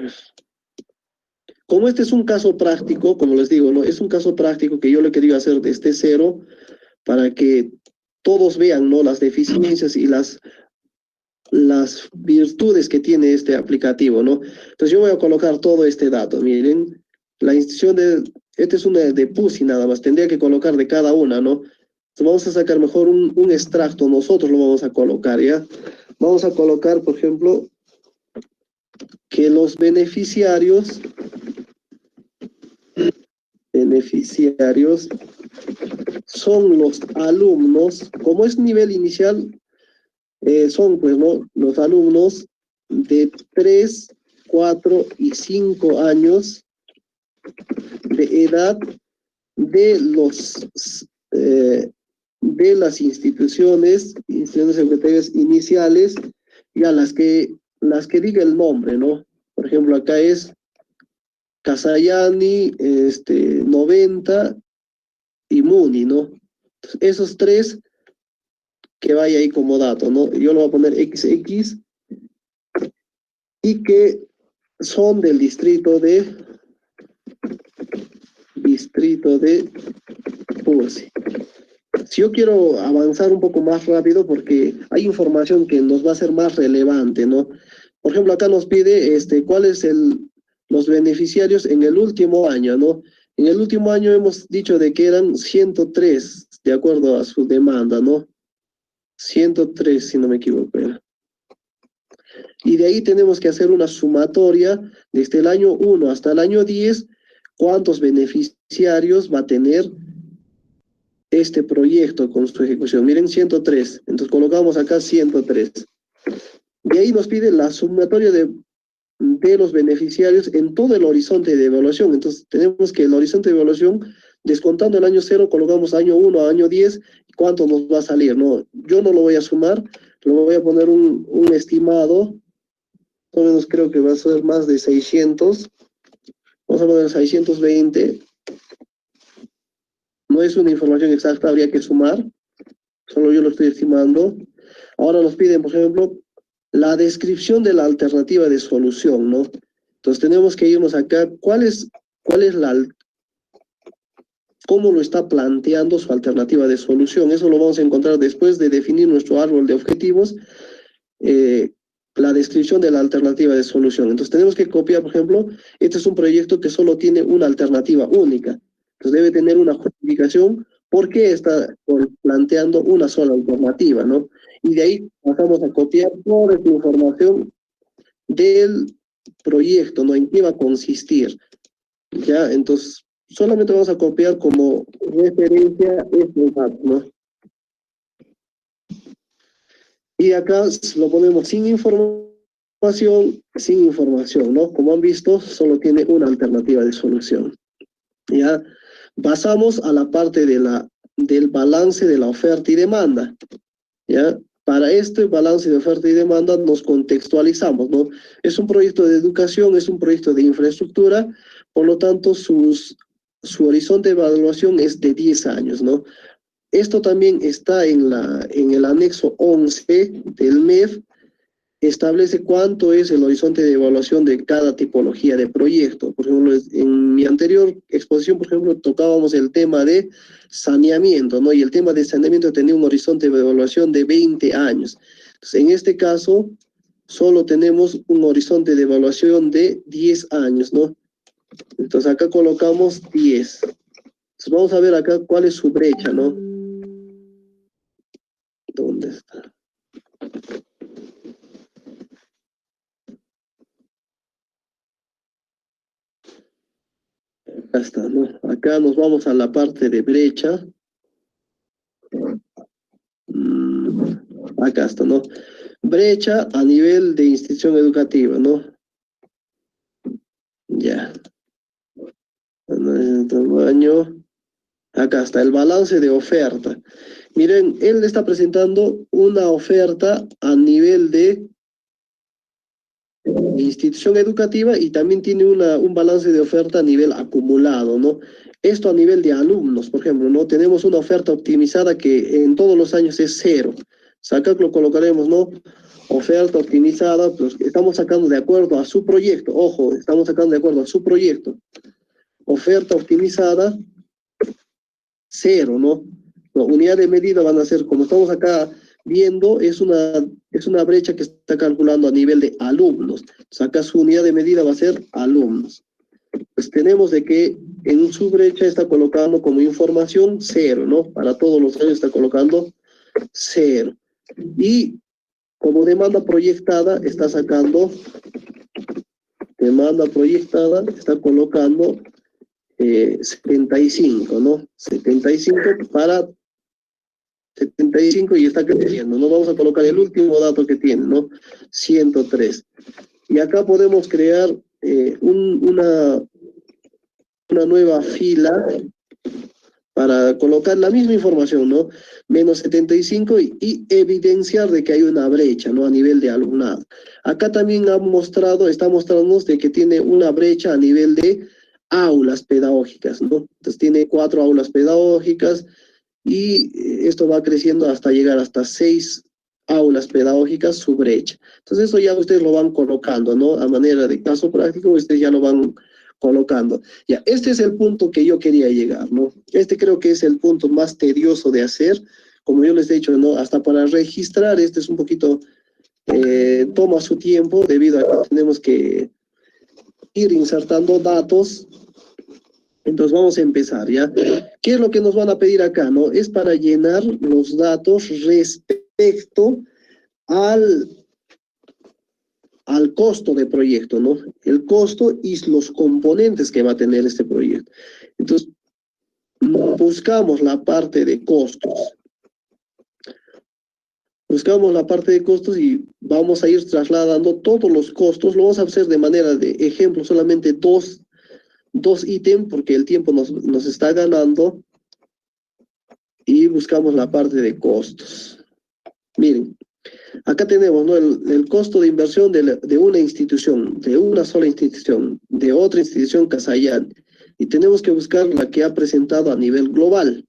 Como este es un caso práctico, como les digo, ¿no? Es un caso práctico que yo lo he querido hacer desde cero para que todos vean, ¿no? Las deficiencias y las virtudes que tiene este aplicativo, ¿no? Entonces yo voy a colocar todo este dato, miren, la institución esta es una de PUSI nada más, tendría que colocar de cada una, ¿no? Entonces vamos a sacar mejor un extracto, nosotros lo vamos a colocar, ¿ya? Vamos a colocar, por ejemplo, que los beneficiarios son los alumnos, como es nivel inicial, son pues, ¿no? Los alumnos de 3, 4 y 5 años de edad de de las instituciones educativas iniciales, y a las que diga el nombre, ¿no? Por ejemplo, acá es Casayani, 90 y Muni, ¿no? Entonces, esos tres que vaya ahí como dato, ¿no? Yo lo voy a poner XX y que son del distrito de PUSI. Si yo quiero avanzar un poco más rápido porque hay información que nos va a ser más relevante, ¿no? Por ejemplo, acá nos pide cuáles los beneficiarios en el último año, ¿no? En el último año hemos dicho de que eran 103, de acuerdo a su demanda, ¿no? 103, si no me equivoco. Y de ahí tenemos que hacer una sumatoria desde el año 1 hasta el año 10, cuántos beneficiarios va a tener este proyecto con su ejecución. Miren, 103. Entonces colocamos acá 103. De ahí nos pide la sumatoria de los beneficiarios en todo el horizonte de evaluación. Entonces tenemos que el horizonte de evaluación, descontando el año 0, colocamos año 1 a año 10, ¿cuánto nos va a salir? No, yo no lo voy a sumar, lo voy a poner un estimado, más o menos creo que va a ser más de 600, vamos a poner 620, no es una información exacta, habría que sumar, solo yo lo estoy estimando. Ahora nos piden, por ejemplo, la descripción de la alternativa de solución, ¿no? Entonces tenemos que irnos acá, cómo lo está planteando su alternativa de solución. Eso lo vamos a encontrar después de definir nuestro árbol de objetivos, la descripción de la alternativa de solución. Entonces tenemos que copiar, por ejemplo, este es un proyecto que solo tiene una alternativa única. Entonces debe tener una justificación por qué está planteando una sola alternativa, ¿no? Y de ahí pasamos a copiar toda esta información del proyecto, ¿no? En qué va a consistir, ¿ya? Entonces, solamente vamos a copiar como referencia este dato, ¿no? Y acá lo ponemos sin información, ¿no? Como han visto, solo tiene una alternativa de solución. Ya pasamos a la parte del balance de la oferta y demanda, ¿ya? Para este balance de oferta y demanda nos contextualizamos, ¿no? Es un proyecto de educación, es un proyecto de infraestructura, por lo tanto su horizonte de evaluación es de 10 años, ¿no? Esto también está en el anexo 11 del MEF, establece cuánto es el horizonte de evaluación de cada tipología de proyecto. Por ejemplo, en mi anterior exposición, por ejemplo, tocábamos el tema de saneamiento, ¿no? Y el tema de saneamiento tenía un horizonte de evaluación de 20 años. Entonces, en este caso, solo tenemos un horizonte de evaluación de 10 años, ¿no? Entonces, acá colocamos 10. Entonces, vamos a ver acá cuál es su brecha, ¿no? ¿Dónde está? Acá está, ¿no? Acá nos vamos a la parte de brecha. Acá está, ¿no? Brecha a nivel de institución educativa, ¿no? Ya. Tamaño. Acá está, el balance de oferta. Miren, él está presentando una oferta a nivel de institución educativa y también tiene un balance de oferta a nivel acumulado, ¿no? Esto a nivel de alumnos, por ejemplo, ¿no? Tenemos una oferta optimizada que en todos los años es 0. O sea, acá lo colocaremos, ¿no? Oferta optimizada, pues estamos sacando de acuerdo a su proyecto. Ojo, estamos sacando de acuerdo a su proyecto. Oferta optimizada, 0, ¿no? No, unidad de medida van a ser, como estamos acá viendo, es una brecha que está calculando a nivel de alumnos. Entonces, acá su unidad de medida va a ser alumnos. Pues tenemos de que en su brecha está colocando como información 0, ¿no? Para todos los años está colocando 0. Y como demanda proyectada está sacando, demanda proyectada está colocando 75, ¿no? 75 para 75 y está creciendo, ¿no? Vamos a colocar el último dato que tiene, ¿no? 103. Y acá podemos crear una nueva fila para colocar la misma información, ¿no? Menos 75 y evidenciar de que hay una brecha, ¿no? A nivel de alumnado. Acá también está mostrándonos de que tiene una brecha a nivel de aulas pedagógicas, ¿no? Entonces tiene 4 aulas pedagógicas y esto va creciendo hasta llegar hasta 6 aulas pedagógicas su brecha. Entonces eso ya ustedes lo van colocando, ¿no? A manera de caso práctico, ustedes ya lo van colocando. Ya, este es el punto que yo quería llegar, ¿no? Este creo que es el punto más tedioso de hacer. Como yo les he dicho, ¿no? Hasta para registrar, este es un poquito, toma su tiempo debido a que tenemos que ir insertando datos. Entonces vamos a empezar, ¿ya? ¿Qué es lo que nos van a pedir acá, no? Es para llenar los datos respecto al costo de proyecto, ¿no? El costo y los componentes que va a tener este proyecto. Entonces, buscamos la parte de costos. Buscamos la parte de costos y vamos a ir trasladando todos los costos. Lo vamos a hacer de manera de ejemplo, solamente dos ítems, porque el tiempo nos está ganando. Y buscamos la parte de costos. Miren. Acá tenemos, ¿no? el costo de inversión de una institución, de una sola institución, de otra institución Casayán. Y tenemos que buscar la que ha presentado a nivel global.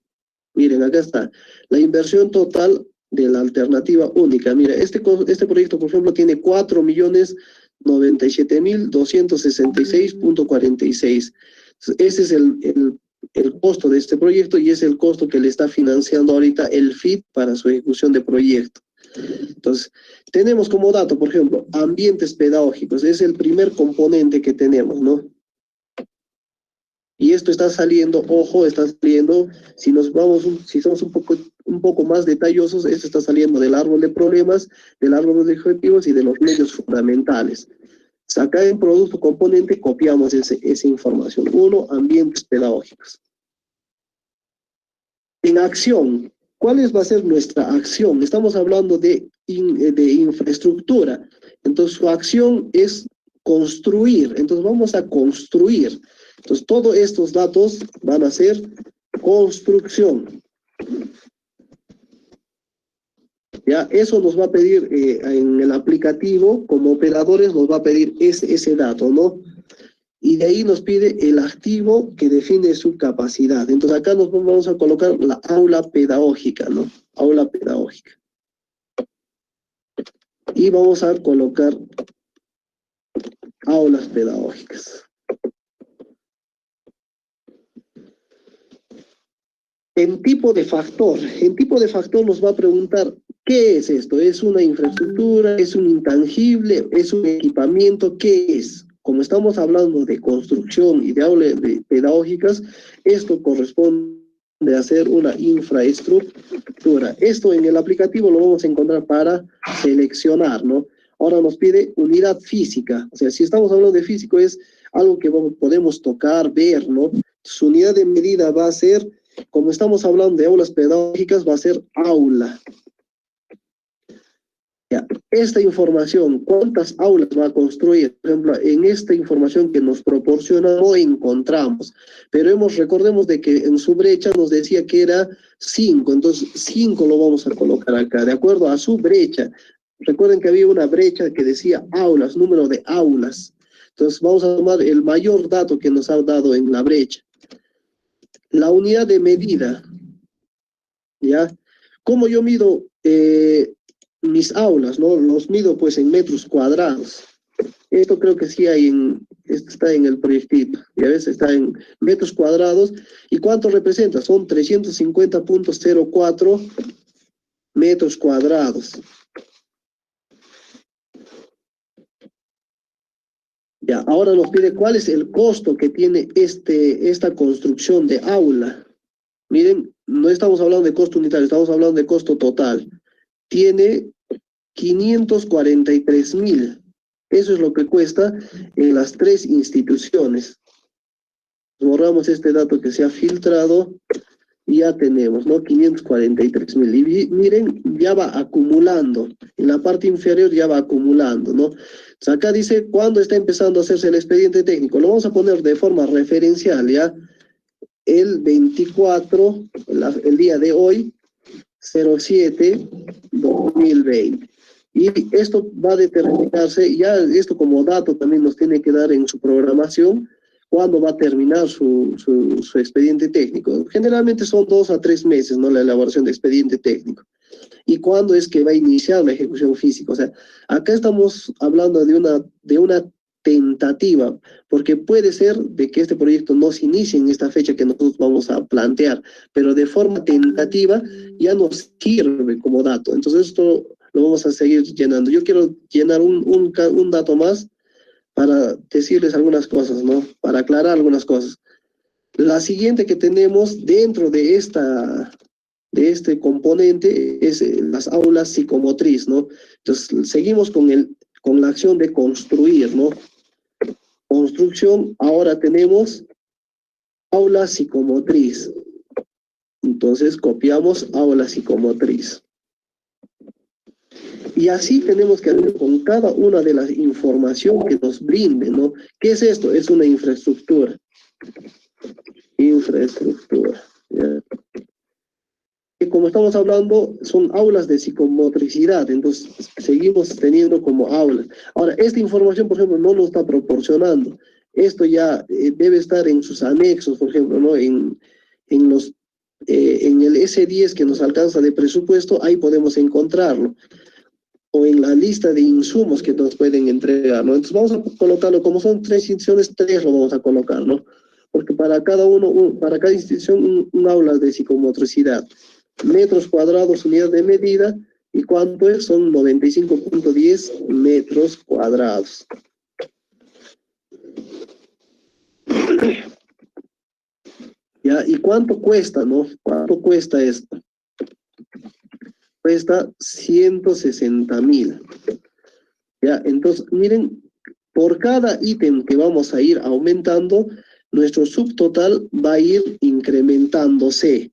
Miren, acá está. La inversión total de la alternativa única. Mira, este proyecto, por ejemplo, tiene 4.097.266.46. Ese es el costo de este proyecto y es el costo que le está financiando ahorita el FID para su ejecución de proyecto. Entonces, tenemos como dato, por ejemplo, ambientes pedagógicos. Es el primer componente que tenemos, ¿no? Y esto está saliendo, ojo, está saliendo, si somos un poco más detallosos, esto está saliendo del árbol de problemas, del árbol de objetivos y de los medios fundamentales. Acá en producto componente copiamos esa información. 1, ambientes pedagógicos. En acción, ¿cuál va a ser nuestra acción? Estamos hablando de infraestructura. Entonces, su acción es construir. Entonces, vamos a construir. Entonces, todos estos datos van a ser construcción. Ya, eso nos va a pedir en el aplicativo, como operadores, nos va a pedir ese dato, ¿no? Y de ahí nos pide el activo que define su capacidad. Entonces acá nos vamos a colocar la aula pedagógica, ¿no? Aula pedagógica. Y vamos a colocar aulas pedagógicas. En tipo de factor nos va a preguntar, ¿qué es esto? ¿Es una infraestructura? ¿Es un intangible? ¿Es un equipamiento? ¿Qué es? Como estamos hablando de construcción y de aulas pedagógicas, esto corresponde a hacer una infraestructura. Esto en el aplicativo lo vamos a encontrar para seleccionar, ¿no? Ahora nos pide unidad física. O sea, si estamos hablando de físico es algo que podemos tocar, ver, ¿no? Su unidad de medida va a ser, como estamos hablando de aulas pedagógicas, va a ser aula. Ya, esta información, ¿cuántas aulas va a construir? Por ejemplo, en esta información que nos proporciona no encontramos, pero recordemos de que en su brecha nos decía que era 5, entonces 5 lo vamos a colocar acá, de acuerdo a su brecha. Recuerden que había una brecha que decía aulas, número de aulas. Entonces vamos a tomar el mayor dato que nos ha dado en la brecha. La unidad de medida, ¿ya? ¿Cómo yo mido mis aulas, no? Los mido pues en metros cuadrados. Esto creo que sí hay esto está en el proyectito, y a veces está en metros cuadrados. ¿Y cuánto representa? Son 350.04 metros cuadrados. Ya, ahora nos pide cuál es el costo que tiene esta construcción de aula. Miren, no estamos hablando de costo unitario, estamos hablando de costo total. Tiene 543.000. Eso es lo que cuesta en las 3 instituciones. Borramos este dato que se ha filtrado y ya tenemos, ¿no? 543.000. Y miren, ya va acumulando. En la parte inferior ya va acumulando, ¿no? Entonces acá dice cuándo está empezando a hacerse el expediente técnico. Lo vamos a poner de forma referencial, ¿ya? El 24, el día de hoy, 07/2020. Y esto va a determinarse, ya esto como dato también nos tiene que dar en su programación, cuándo va a terminar su expediente técnico. Generalmente son 2 a 3 meses, ¿no? La elaboración de expediente técnico. ¿Y cuándo es que va a iniciar la ejecución física? O sea, acá estamos hablando de una tentativa, porque puede ser de que este proyecto no se inicie en esta fecha que nosotros vamos a plantear, pero de forma tentativa ya nos sirve como dato. Entonces esto lo vamos a seguir llenando. Yo quiero llenar un dato más para decirles algunas cosas, ¿no? Para aclarar algunas cosas. La siguiente que tenemos dentro de este componente es las aulas psicomotriz, ¿no? Entonces seguimos con la acción de construir, ¿no? Construcción, ahora tenemos aula psicomotriz. Entonces copiamos aula psicomotriz. Y así tenemos que hacer con cada una de las información que nos brinde, ¿no? ¿Qué es esto? Es una infraestructura. Infraestructura. ¿Ya? Y como estamos hablando, son aulas de psicomotricidad, entonces seguimos teniendo como aulas. Ahora, esta información, por ejemplo, no nos está proporcionando. Esto ya debe estar en sus anexos, por ejemplo, ¿no? En el S10 que nos alcanza de presupuesto, ahí podemos encontrarlo. O en la lista de insumos que nos pueden entregar, ¿no? Entonces vamos a colocarlo, como son 3 instituciones, 3 lo vamos a colocar, ¿no? Porque para cada institución un aula de psicomotricidad. Metros cuadrados, unidad de medida, ¿y cuánto es? Son 95.10 metros cuadrados. ¿Ya? ¿Y cuánto cuesta, no? ¿Cuánto cuesta esto? Cuesta 160.000. ¿Ya? Entonces, miren, por cada ítem que vamos a ir aumentando, nuestro subtotal va a ir incrementándose.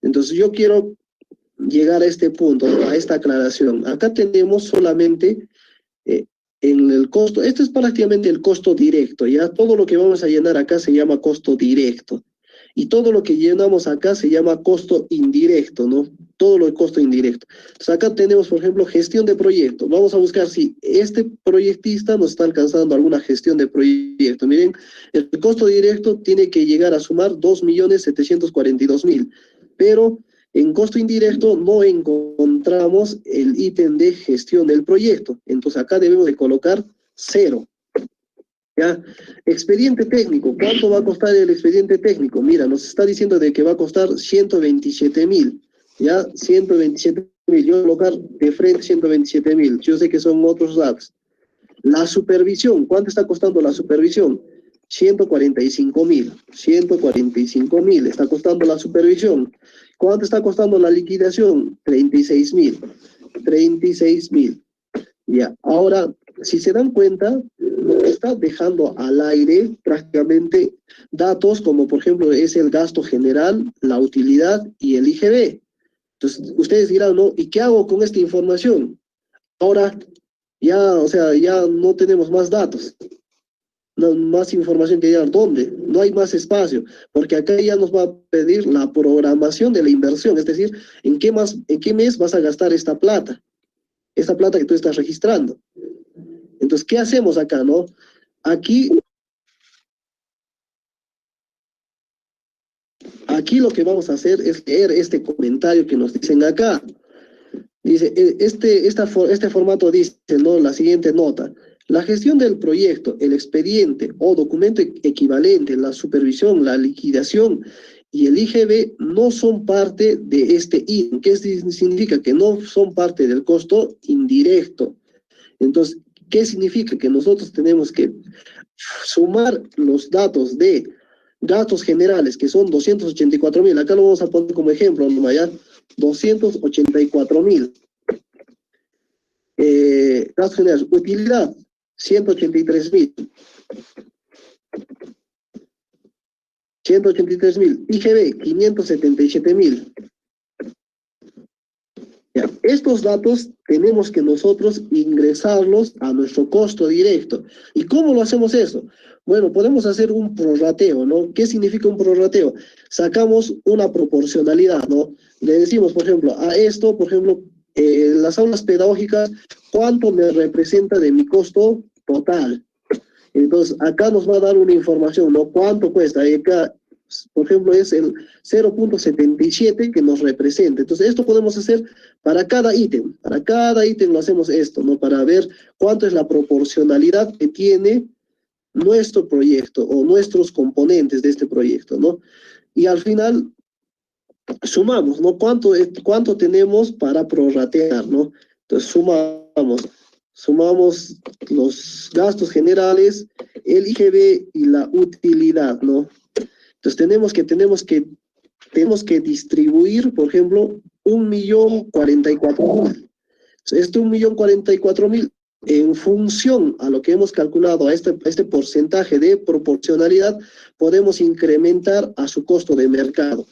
Entonces, yo quiero llegar a este punto, a esta aclaración. Acá tenemos solamente en el costo, este es prácticamente el costo directo, ¿ya? Todo lo que vamos a llenar acá se llama costo directo. Y todo lo que llenamos acá se llama costo indirecto, ¿no? Todo lo de costo indirecto. Entonces acá tenemos, por ejemplo, gestión de proyecto. Vamos a buscar si este proyectista nos está alcanzando alguna gestión de proyecto. Miren, el costo directo tiene que llegar a sumar 2.742.000, pero en costo indirecto no encontramos el ítem de gestión del proyecto. Entonces acá debemos de colocar 0. ¿Ya? Expediente técnico, ¿cuánto va a costar el expediente técnico? Mira, nos está diciendo de que va a costar 127.000, ¿ya? 127.000, yo voy a colocar de frente 127.000, yo sé que son otros datos. La supervisión, ¿cuánto está costando la supervisión? 145.000, 145.000 está costando la supervisión. ¿Cuánto está costando la liquidación? 36.000, 36.000. Ya, ahora, si se dan cuenta, nos está dejando al aire prácticamente datos como, por ejemplo, es el gasto general, la utilidad y el IGB. Entonces, ustedes dirán, ¿no? ¿Y qué hago con esta información? Ahora, ya, o sea, ya no tenemos más datos, no, más información que llegar. ¿Dónde? No hay más espacio, porque acá ya nos va a pedir la programación de la inversión, es decir, ¿en qué mes vas a gastar esta plata? esta plata que tú estás registrando. Entonces, ¿qué hacemos acá, no? Aquí lo que vamos a hacer es leer este comentario que nos dicen acá. Dice, este formato dice, ¿no? La siguiente nota. La gestión del proyecto, el expediente o documento equivalente, la supervisión, la liquidación y el IGB no son parte de este ítem. ¿Qué significa? Que no son parte del costo indirecto. Entonces, ¿qué significa? Que nosotros tenemos que sumar los datos de gastos generales, que son 284.000. Acá lo vamos a poner como ejemplo, ¿no? ¿Ya? 284.000. Gastos generales, utilidad, 183.000. 183.000. IGB, 577.000. Ya, estos datos tenemos que nosotros ingresarlos a nuestro costo directo. ¿Y cómo lo hacemos eso? Bueno, podemos hacer un prorrateo, ¿no? ¿Qué significa un prorrateo? Sacamos una proporcionalidad, ¿no? Le decimos, por ejemplo, a esto, por ejemplo, las aulas pedagógicas, ¿cuánto me representa de mi costo total? Entonces, acá nos va a dar una información, ¿no? ¿Cuánto cuesta? Y acá, por ejemplo, es el 0.77 que nos representa. Entonces, esto podemos hacer para cada ítem. Para cada ítem lo hacemos esto, ¿no? Para ver cuánto es la proporcionalidad que tiene nuestro proyecto o nuestros componentes de este proyecto, ¿no? Y al final sumamos, ¿no? ¿Cuánto tenemos para prorratear, ¿no? Entonces, sumamos los gastos generales, el IGB y la utilidad, ¿no? Entonces tenemos que distribuir, por ejemplo, 1.044.000. Este 1.044.000, en función a lo que hemos calculado, a este porcentaje de proporcionalidad, podemos incrementar a su costo de mercado.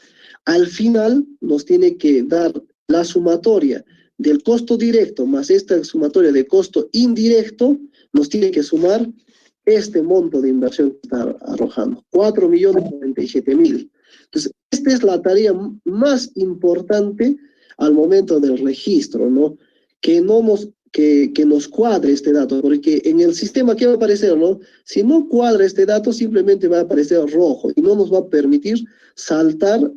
Al final nos tiene que dar la sumatoria del costo directo más esta sumatoria de costo indirecto, nos tiene que sumar este monto de inversión que está arrojando, 4.047.000. Entonces, esta es la tarea más importante al momento del registro, ¿no? Que nos cuadre este dato, porque en el sistema, ¿qué va a aparecer, no? Si no cuadra este dato, simplemente va a aparecer rojo y no nos va a permitir saltar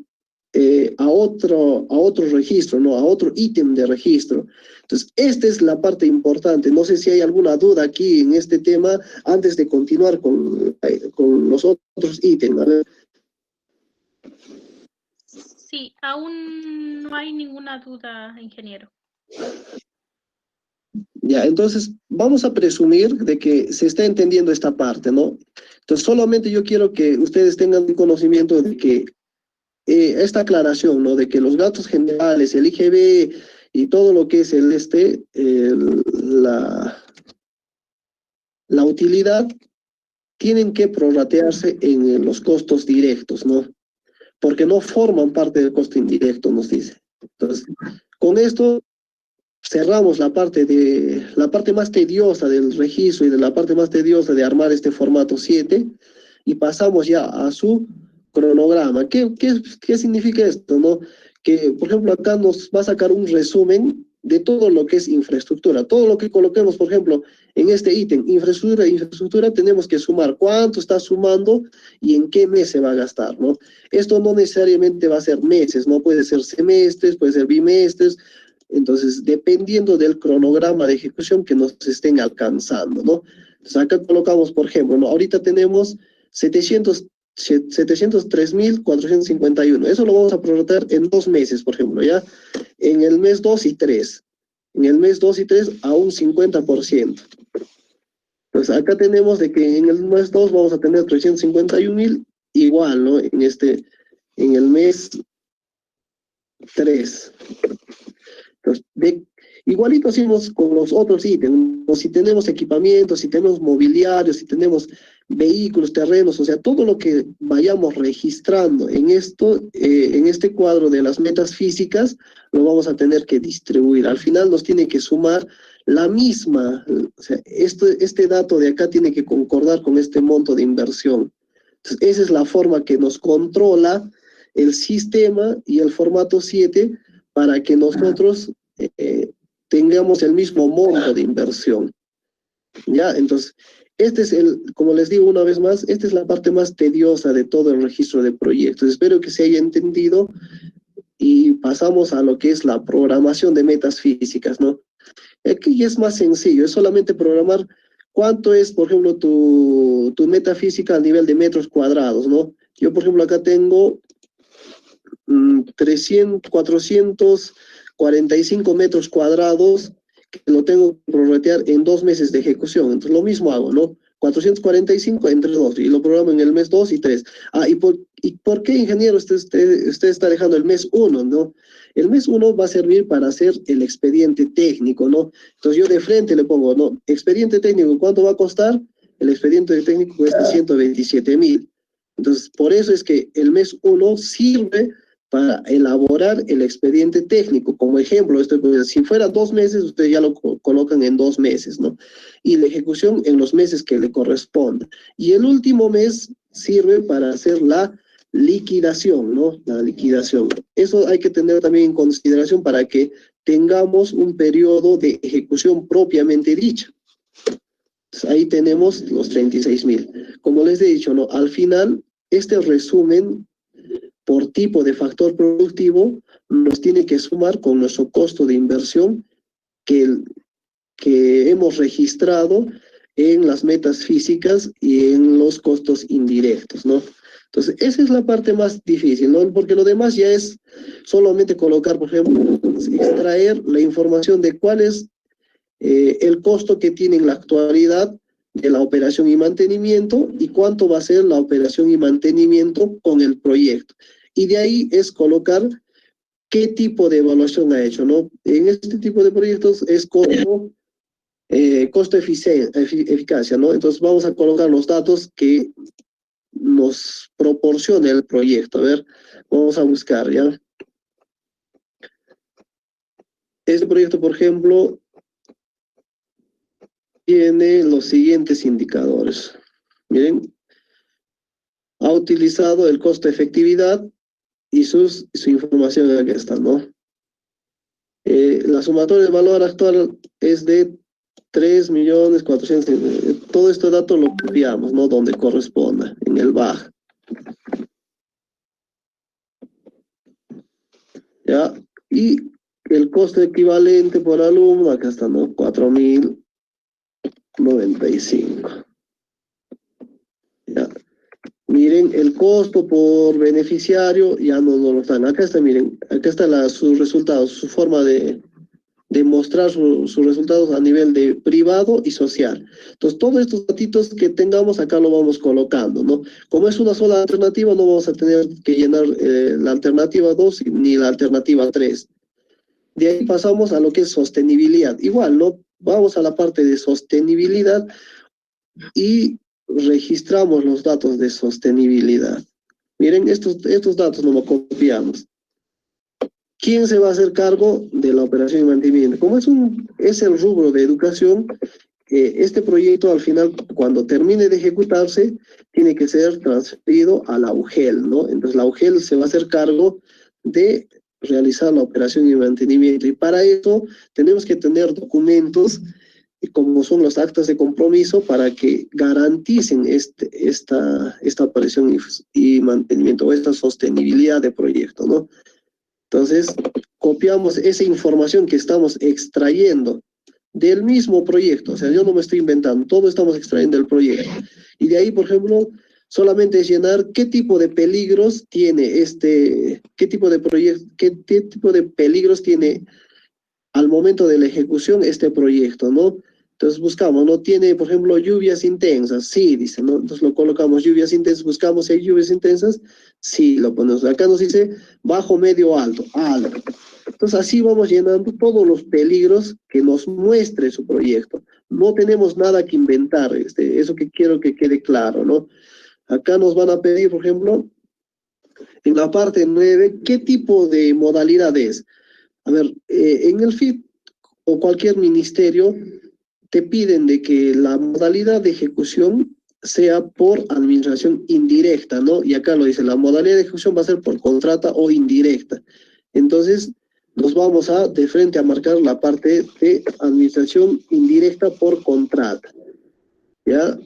a otro registro, ¿no? A otro ítem de registro. Entonces, esta es la parte importante. No sé si hay alguna duda aquí en este tema antes de continuar con los otros ítems. A ver. Sí, aún no hay ninguna duda, ingeniero. Ya, entonces vamos a presumir de que se está entendiendo esta parte, ¿no? Entonces, solamente yo quiero que ustedes tengan conocimiento de que esta aclaración, ¿no? De que los gastos generales, el IGB y todo lo que es la utilidad, tienen que prorratearse en los costos directos, ¿no? Porque no forman parte del costo indirecto, nos dice. Entonces, con esto cerramos la parte más tediosa del registro y de la parte más tediosa de armar este formato 7 y pasamos ya a su cronograma. ¿Qué significa esto, no? Que, por ejemplo, acá nos va a sacar un resumen de todo lo que es infraestructura. Todo lo que coloquemos, por ejemplo, en este ítem, infraestructura, tenemos que sumar cuánto está sumando y en qué mes se va a gastar, ¿no? Esto no necesariamente va a ser meses, ¿no? Puede ser semestres, puede ser bimestres. Entonces, dependiendo del cronograma de ejecución que nos estén alcanzando, ¿no? Entonces, acá colocamos, por ejemplo, ¿no? Ahorita tenemos 703.451. Eso lo vamos a prorratear en 2 meses, por ejemplo, ¿ya? En el mes 2 y 3. En el mes 2 y 3 a un 50%. Entonces, acá tenemos de que en el mes 2 vamos a tener 351.000, igual, ¿no? En el mes 3. Entonces, igualito hacemos con los otros ítems, o si tenemos equipamiento, si tenemos mobiliario, si tenemos vehículos, terrenos, o sea, todo lo que vayamos registrando en este cuadro de las metas físicas, lo vamos a tener que distribuir. Al final nos tiene que sumar la misma, o sea, este dato de acá tiene que concordar con este monto de inversión. Entonces, esa es la forma que nos controla el sistema y el formato 7 para que nosotros tengamos el mismo monto de inversión. ¿Ya? Entonces, este es como les digo una vez más, esta es la parte más tediosa de todo el registro de proyectos. Espero que se haya entendido y pasamos a lo que es la programación de metas físicas, ¿no? Aquí ya es más sencillo, es solamente programar cuánto es, por ejemplo, tu meta física a nivel de metros cuadrados, ¿no? Yo, por ejemplo, acá tengo 445 metros cuadrados que lo tengo que prorratear en 2 meses de ejecución. Entonces, lo mismo hago, ¿no? 445 entre 2 y lo programo en el mes 2 y 3. ¿Y por qué, ingeniero, usted está dejando el mes 1, ¿no? El mes 1 va a servir para hacer el expediente técnico, ¿no? Entonces yo de frente le pongo, ¿no? Expediente técnico, ¿cuánto va a costar? El expediente técnico cuesta 127.000. Entonces, por eso es que el mes 1 sirve para elaborar el expediente técnico. Como ejemplo, si fuera 2 meses, ustedes ya lo colocan en 2 meses, ¿no? Y la ejecución en los meses que le corresponda. Y el último mes sirve para hacer la liquidación, ¿no? La liquidación. Eso hay que tener también en consideración para que tengamos un periodo de ejecución propiamente dicha. Entonces, ahí tenemos los 36.000. Como les he dicho, ¿no? Al final, este resumen por tipo de factor productivo nos tiene que sumar con nuestro costo de inversión que hemos registrado en las metas físicas y en los costos indirectos, ¿no? Entonces, esa es la parte más difícil, ¿no? Porque lo demás ya es solamente colocar, por ejemplo, extraer la información de cuál es el costo que tiene en la actualidad de la operación y mantenimiento y cuánto va a ser la operación y mantenimiento con el proyecto. Y de ahí es colocar qué tipo de evaluación ha hecho, ¿no? En este tipo de proyectos es como costo-eficacia, ¿no? Entonces vamos a colocar los datos que nos proporciona el proyecto. A ver, vamos a buscar, ¿ya? Este proyecto, por ejemplo, tiene los siguientes indicadores. Miren, ha utilizado el costo-efectividad y su información aquí está, ¿no? La sumatoria del valor actual es de 3.400.000. Todo este dato lo copiamos, ¿no? Donde corresponda, en el BAJ. ¿Ya? Y el costo equivalente por alumno, acá está, ¿no? 4.095. ¿Ya? Miren, el costo por beneficiario ya no lo están. Acá está, miren, acá están sus resultados, su forma de mostrar sus resultados a nivel de privado y social. Entonces, todos estos datitos que tengamos acá lo vamos colocando, ¿no? Como es una sola alternativa, no vamos a tener que llenar la alternativa 2 ni la alternativa 3. De ahí pasamos a lo que es sostenibilidad. Igual, ¿no? Vamos a la parte de sostenibilidad y registramos los datos de sostenibilidad. Miren, estos datos no los copiamos. ¿Quién se va a hacer cargo de la operación y mantenimiento? Como es el rubro de educación, este proyecto al final, cuando termine de ejecutarse, tiene que ser transferido a la UGEL, ¿no? Entonces la UGEL se va a hacer cargo de realizar la operación y mantenimiento. Y para eso tenemos que tener documentos como son los actas de compromiso para que garanticen esta operación y mantenimiento, o esta sostenibilidad de proyecto, ¿no? Entonces, copiamos esa información que estamos extrayendo del mismo proyecto. O sea, yo no me estoy inventando, todo estamos extrayendo del proyecto. Y de ahí, por ejemplo, solamente es llenar qué tipo de peligros tiene qué tipo de peligros tiene al momento de la ejecución este proyecto, ¿no? Entonces buscamos, ¿no? Tiene, por ejemplo, lluvias intensas, sí, dice, ¿no? Entonces lo colocamos, lluvias intensas, buscamos si hay lluvias intensas, sí, lo ponemos. Acá nos dice bajo, medio, alto, alto. Entonces así vamos llenando todos los peligros que nos muestre su proyecto. No tenemos nada que inventar, eso que quiero que quede claro, ¿no? Acá nos van a pedir, por ejemplo, en la parte 9, ¿qué tipo de modalidad es? A ver, en el FIT o cualquier ministerio te piden de que la modalidad de ejecución sea por administración indirecta, ¿no? Y acá lo dice, la modalidad de ejecución va a ser por contrata o indirecta. Entonces, nos vamos a de frente a marcar la parte de administración indirecta por contrato, ¿ya?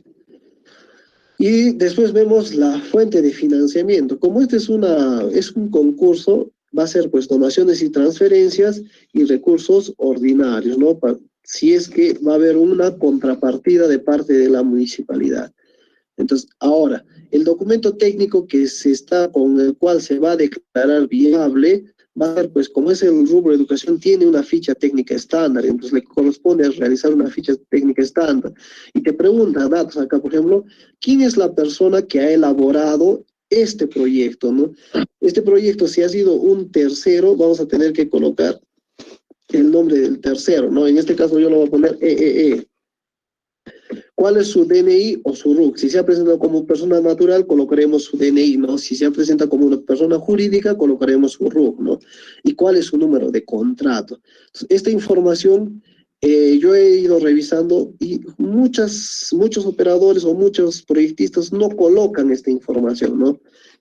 Y después vemos la fuente de financiamiento. Como este es un concurso, va a ser pues donaciones y transferencias y recursos ordinarios, ¿no? Si es que va a haber una contrapartida de parte de la municipalidad. Entonces, ahora, el documento técnico con el cual se va a declarar viable, va a ser, pues, como es el rubro de educación, tiene una ficha técnica estándar, entonces le corresponde realizar una ficha técnica estándar. Y te pregunta datos acá, por ejemplo, ¿quién es la persona que ha elaborado este proyecto, ¿no? Este proyecto, si ha sido un tercero, vamos a tener que colocar el nombre del tercero, ¿no? En este caso yo lo voy a poner EEE. ¿Cuál es su DNI o su RUC? Si se ha presentado como persona natural, colocaremos su DNI, ¿no? Si se ha presentado como una persona jurídica, colocaremos su RUC, ¿no? ¿Y cuál es su número de contrato? Entonces, esta información yo he ido revisando y muchos operadores o muchos proyectistas no colocan esta información, ¿no?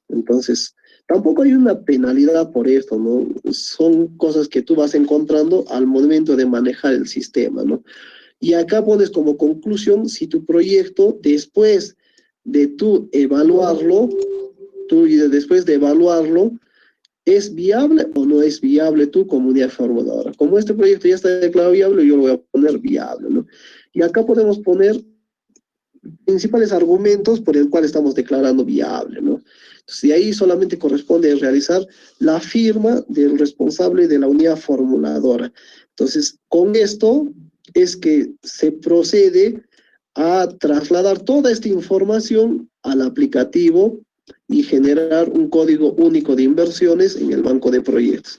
Entonces, tampoco hay una penalidad por esto, ¿no? Son cosas que tú vas encontrando al momento de manejar el sistema, ¿no? Y acá pones como conclusión si tu proyecto, después de tú evaluarlo, después de evaluarlo, ¿es viable o no es viable tu comunidad formadora? Como este proyecto ya está declarado viable, yo lo voy a poner viable, ¿no? Y acá podemos poner principales argumentos por el cual estamos declarando viable, ¿no? Entonces, de ahí solamente corresponde realizar la firma del responsable de la unidad formuladora. Entonces, con esto es que se procede a trasladar toda esta información al aplicativo y generar un código único de inversiones en el banco de proyectos.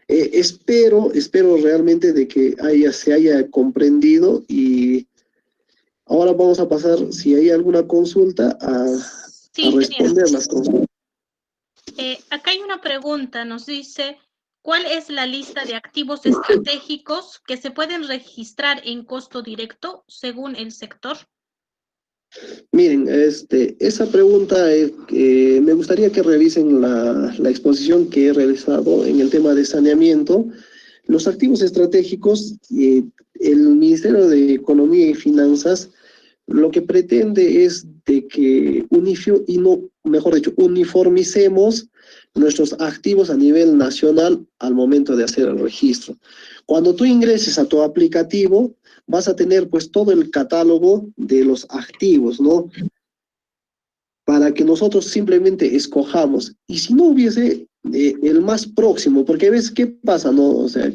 Espero realmente de que se haya comprendido y ahora vamos a pasar, si hay alguna consulta, a Sí, ingeniero. responder las consultas. Acá hay una pregunta, nos dice, ¿cuál es la lista de activos estratégicos que se pueden registrar en costo directo según el sector? Miren, esa pregunta me gustaría que revisen la exposición que he realizado en el tema de saneamiento. Los activos estratégicos, el Ministerio de Economía y Finanzas lo que pretende es de que uniformicemos nuestros activos a nivel nacional al momento de hacer el registro. Cuando tú ingreses a tu aplicativo, vas a tener pues todo el catálogo de los activos, ¿no? Para que nosotros simplemente escojamos. Y si no hubiese el más próximo, porque ves qué pasa, ¿no? O sea,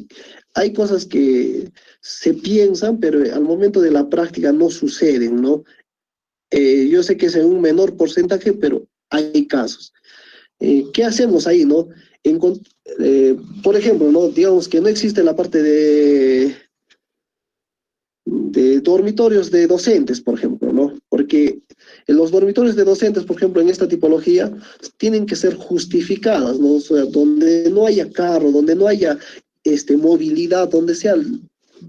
hay cosas que se piensan, pero al momento de la práctica no suceden, ¿no? Yo sé que es en un menor porcentaje, pero hay casos. ¿Qué hacemos ahí, no? Por ejemplo, ¿no? Digamos que no existe la parte de dormitorios de docentes, por ejemplo, ¿no? Porque en los dormitorios de docentes, por ejemplo, en esta tipología, tienen que ser justificadas, ¿no? O sea, donde no haya carro, donde no haya movilidad, donde sea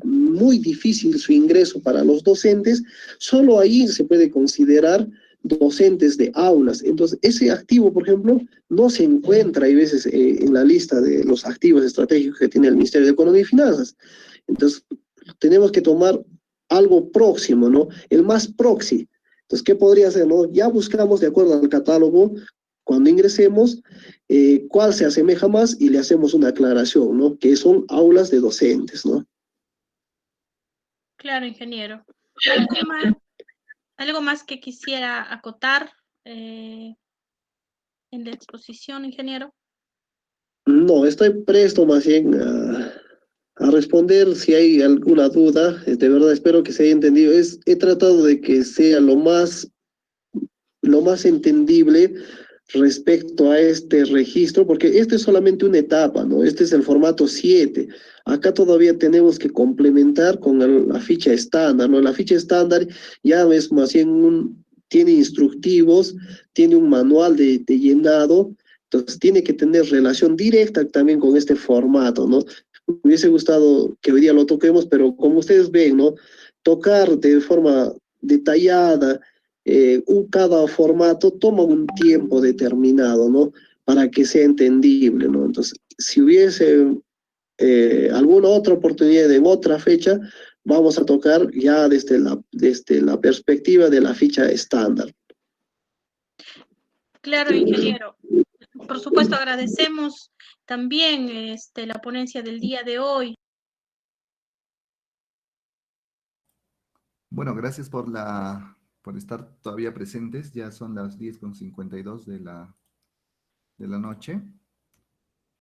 muy difícil su ingreso para los docentes, solo ahí se puede considerar docentes de aulas. Entonces, ese activo, por ejemplo, no se encuentra, hay veces, en la lista de los activos estratégicos que tiene el Ministerio de Economía y Finanzas. Entonces, tenemos que tomar algo próximo, ¿no? El más proxy. Entonces, ¿qué podría ser, no? Ya buscamos, de acuerdo al catálogo, cuando ingresemos, cuál se asemeja más y le hacemos una aclaración, ¿no? Que son aulas de docentes, ¿no? Claro, ingeniero. ¿Algo más que quisiera acotar en la exposición, ingeniero? No, estoy presto más bien a responder si hay alguna duda. De verdad espero que se haya entendido. He tratado de que sea lo más entendible respecto a este registro, porque este es solamente una etapa, ¿no? Este es el formato 7. Acá todavía tenemos que complementar con la ficha estándar, ¿no? La ficha estándar ya es más bien tiene instructivos, tiene un manual de llenado, entonces tiene que tener relación directa también con este formato, ¿no? Me hubiese gustado que hoy día lo toquemos, pero como ustedes ven, ¿no? Tocar de forma detallada, cada formato toma un tiempo determinado, ¿no? Para que sea entendible, ¿no? Entonces, si hubiese alguna otra oportunidad, en otra fecha, vamos a tocar ya desde la perspectiva de la ficha estándar. Claro, ingeniero. Por supuesto, agradecemos también la ponencia del día de hoy. Bueno, gracias por estar todavía presentes. Ya son las 10:52 de la noche.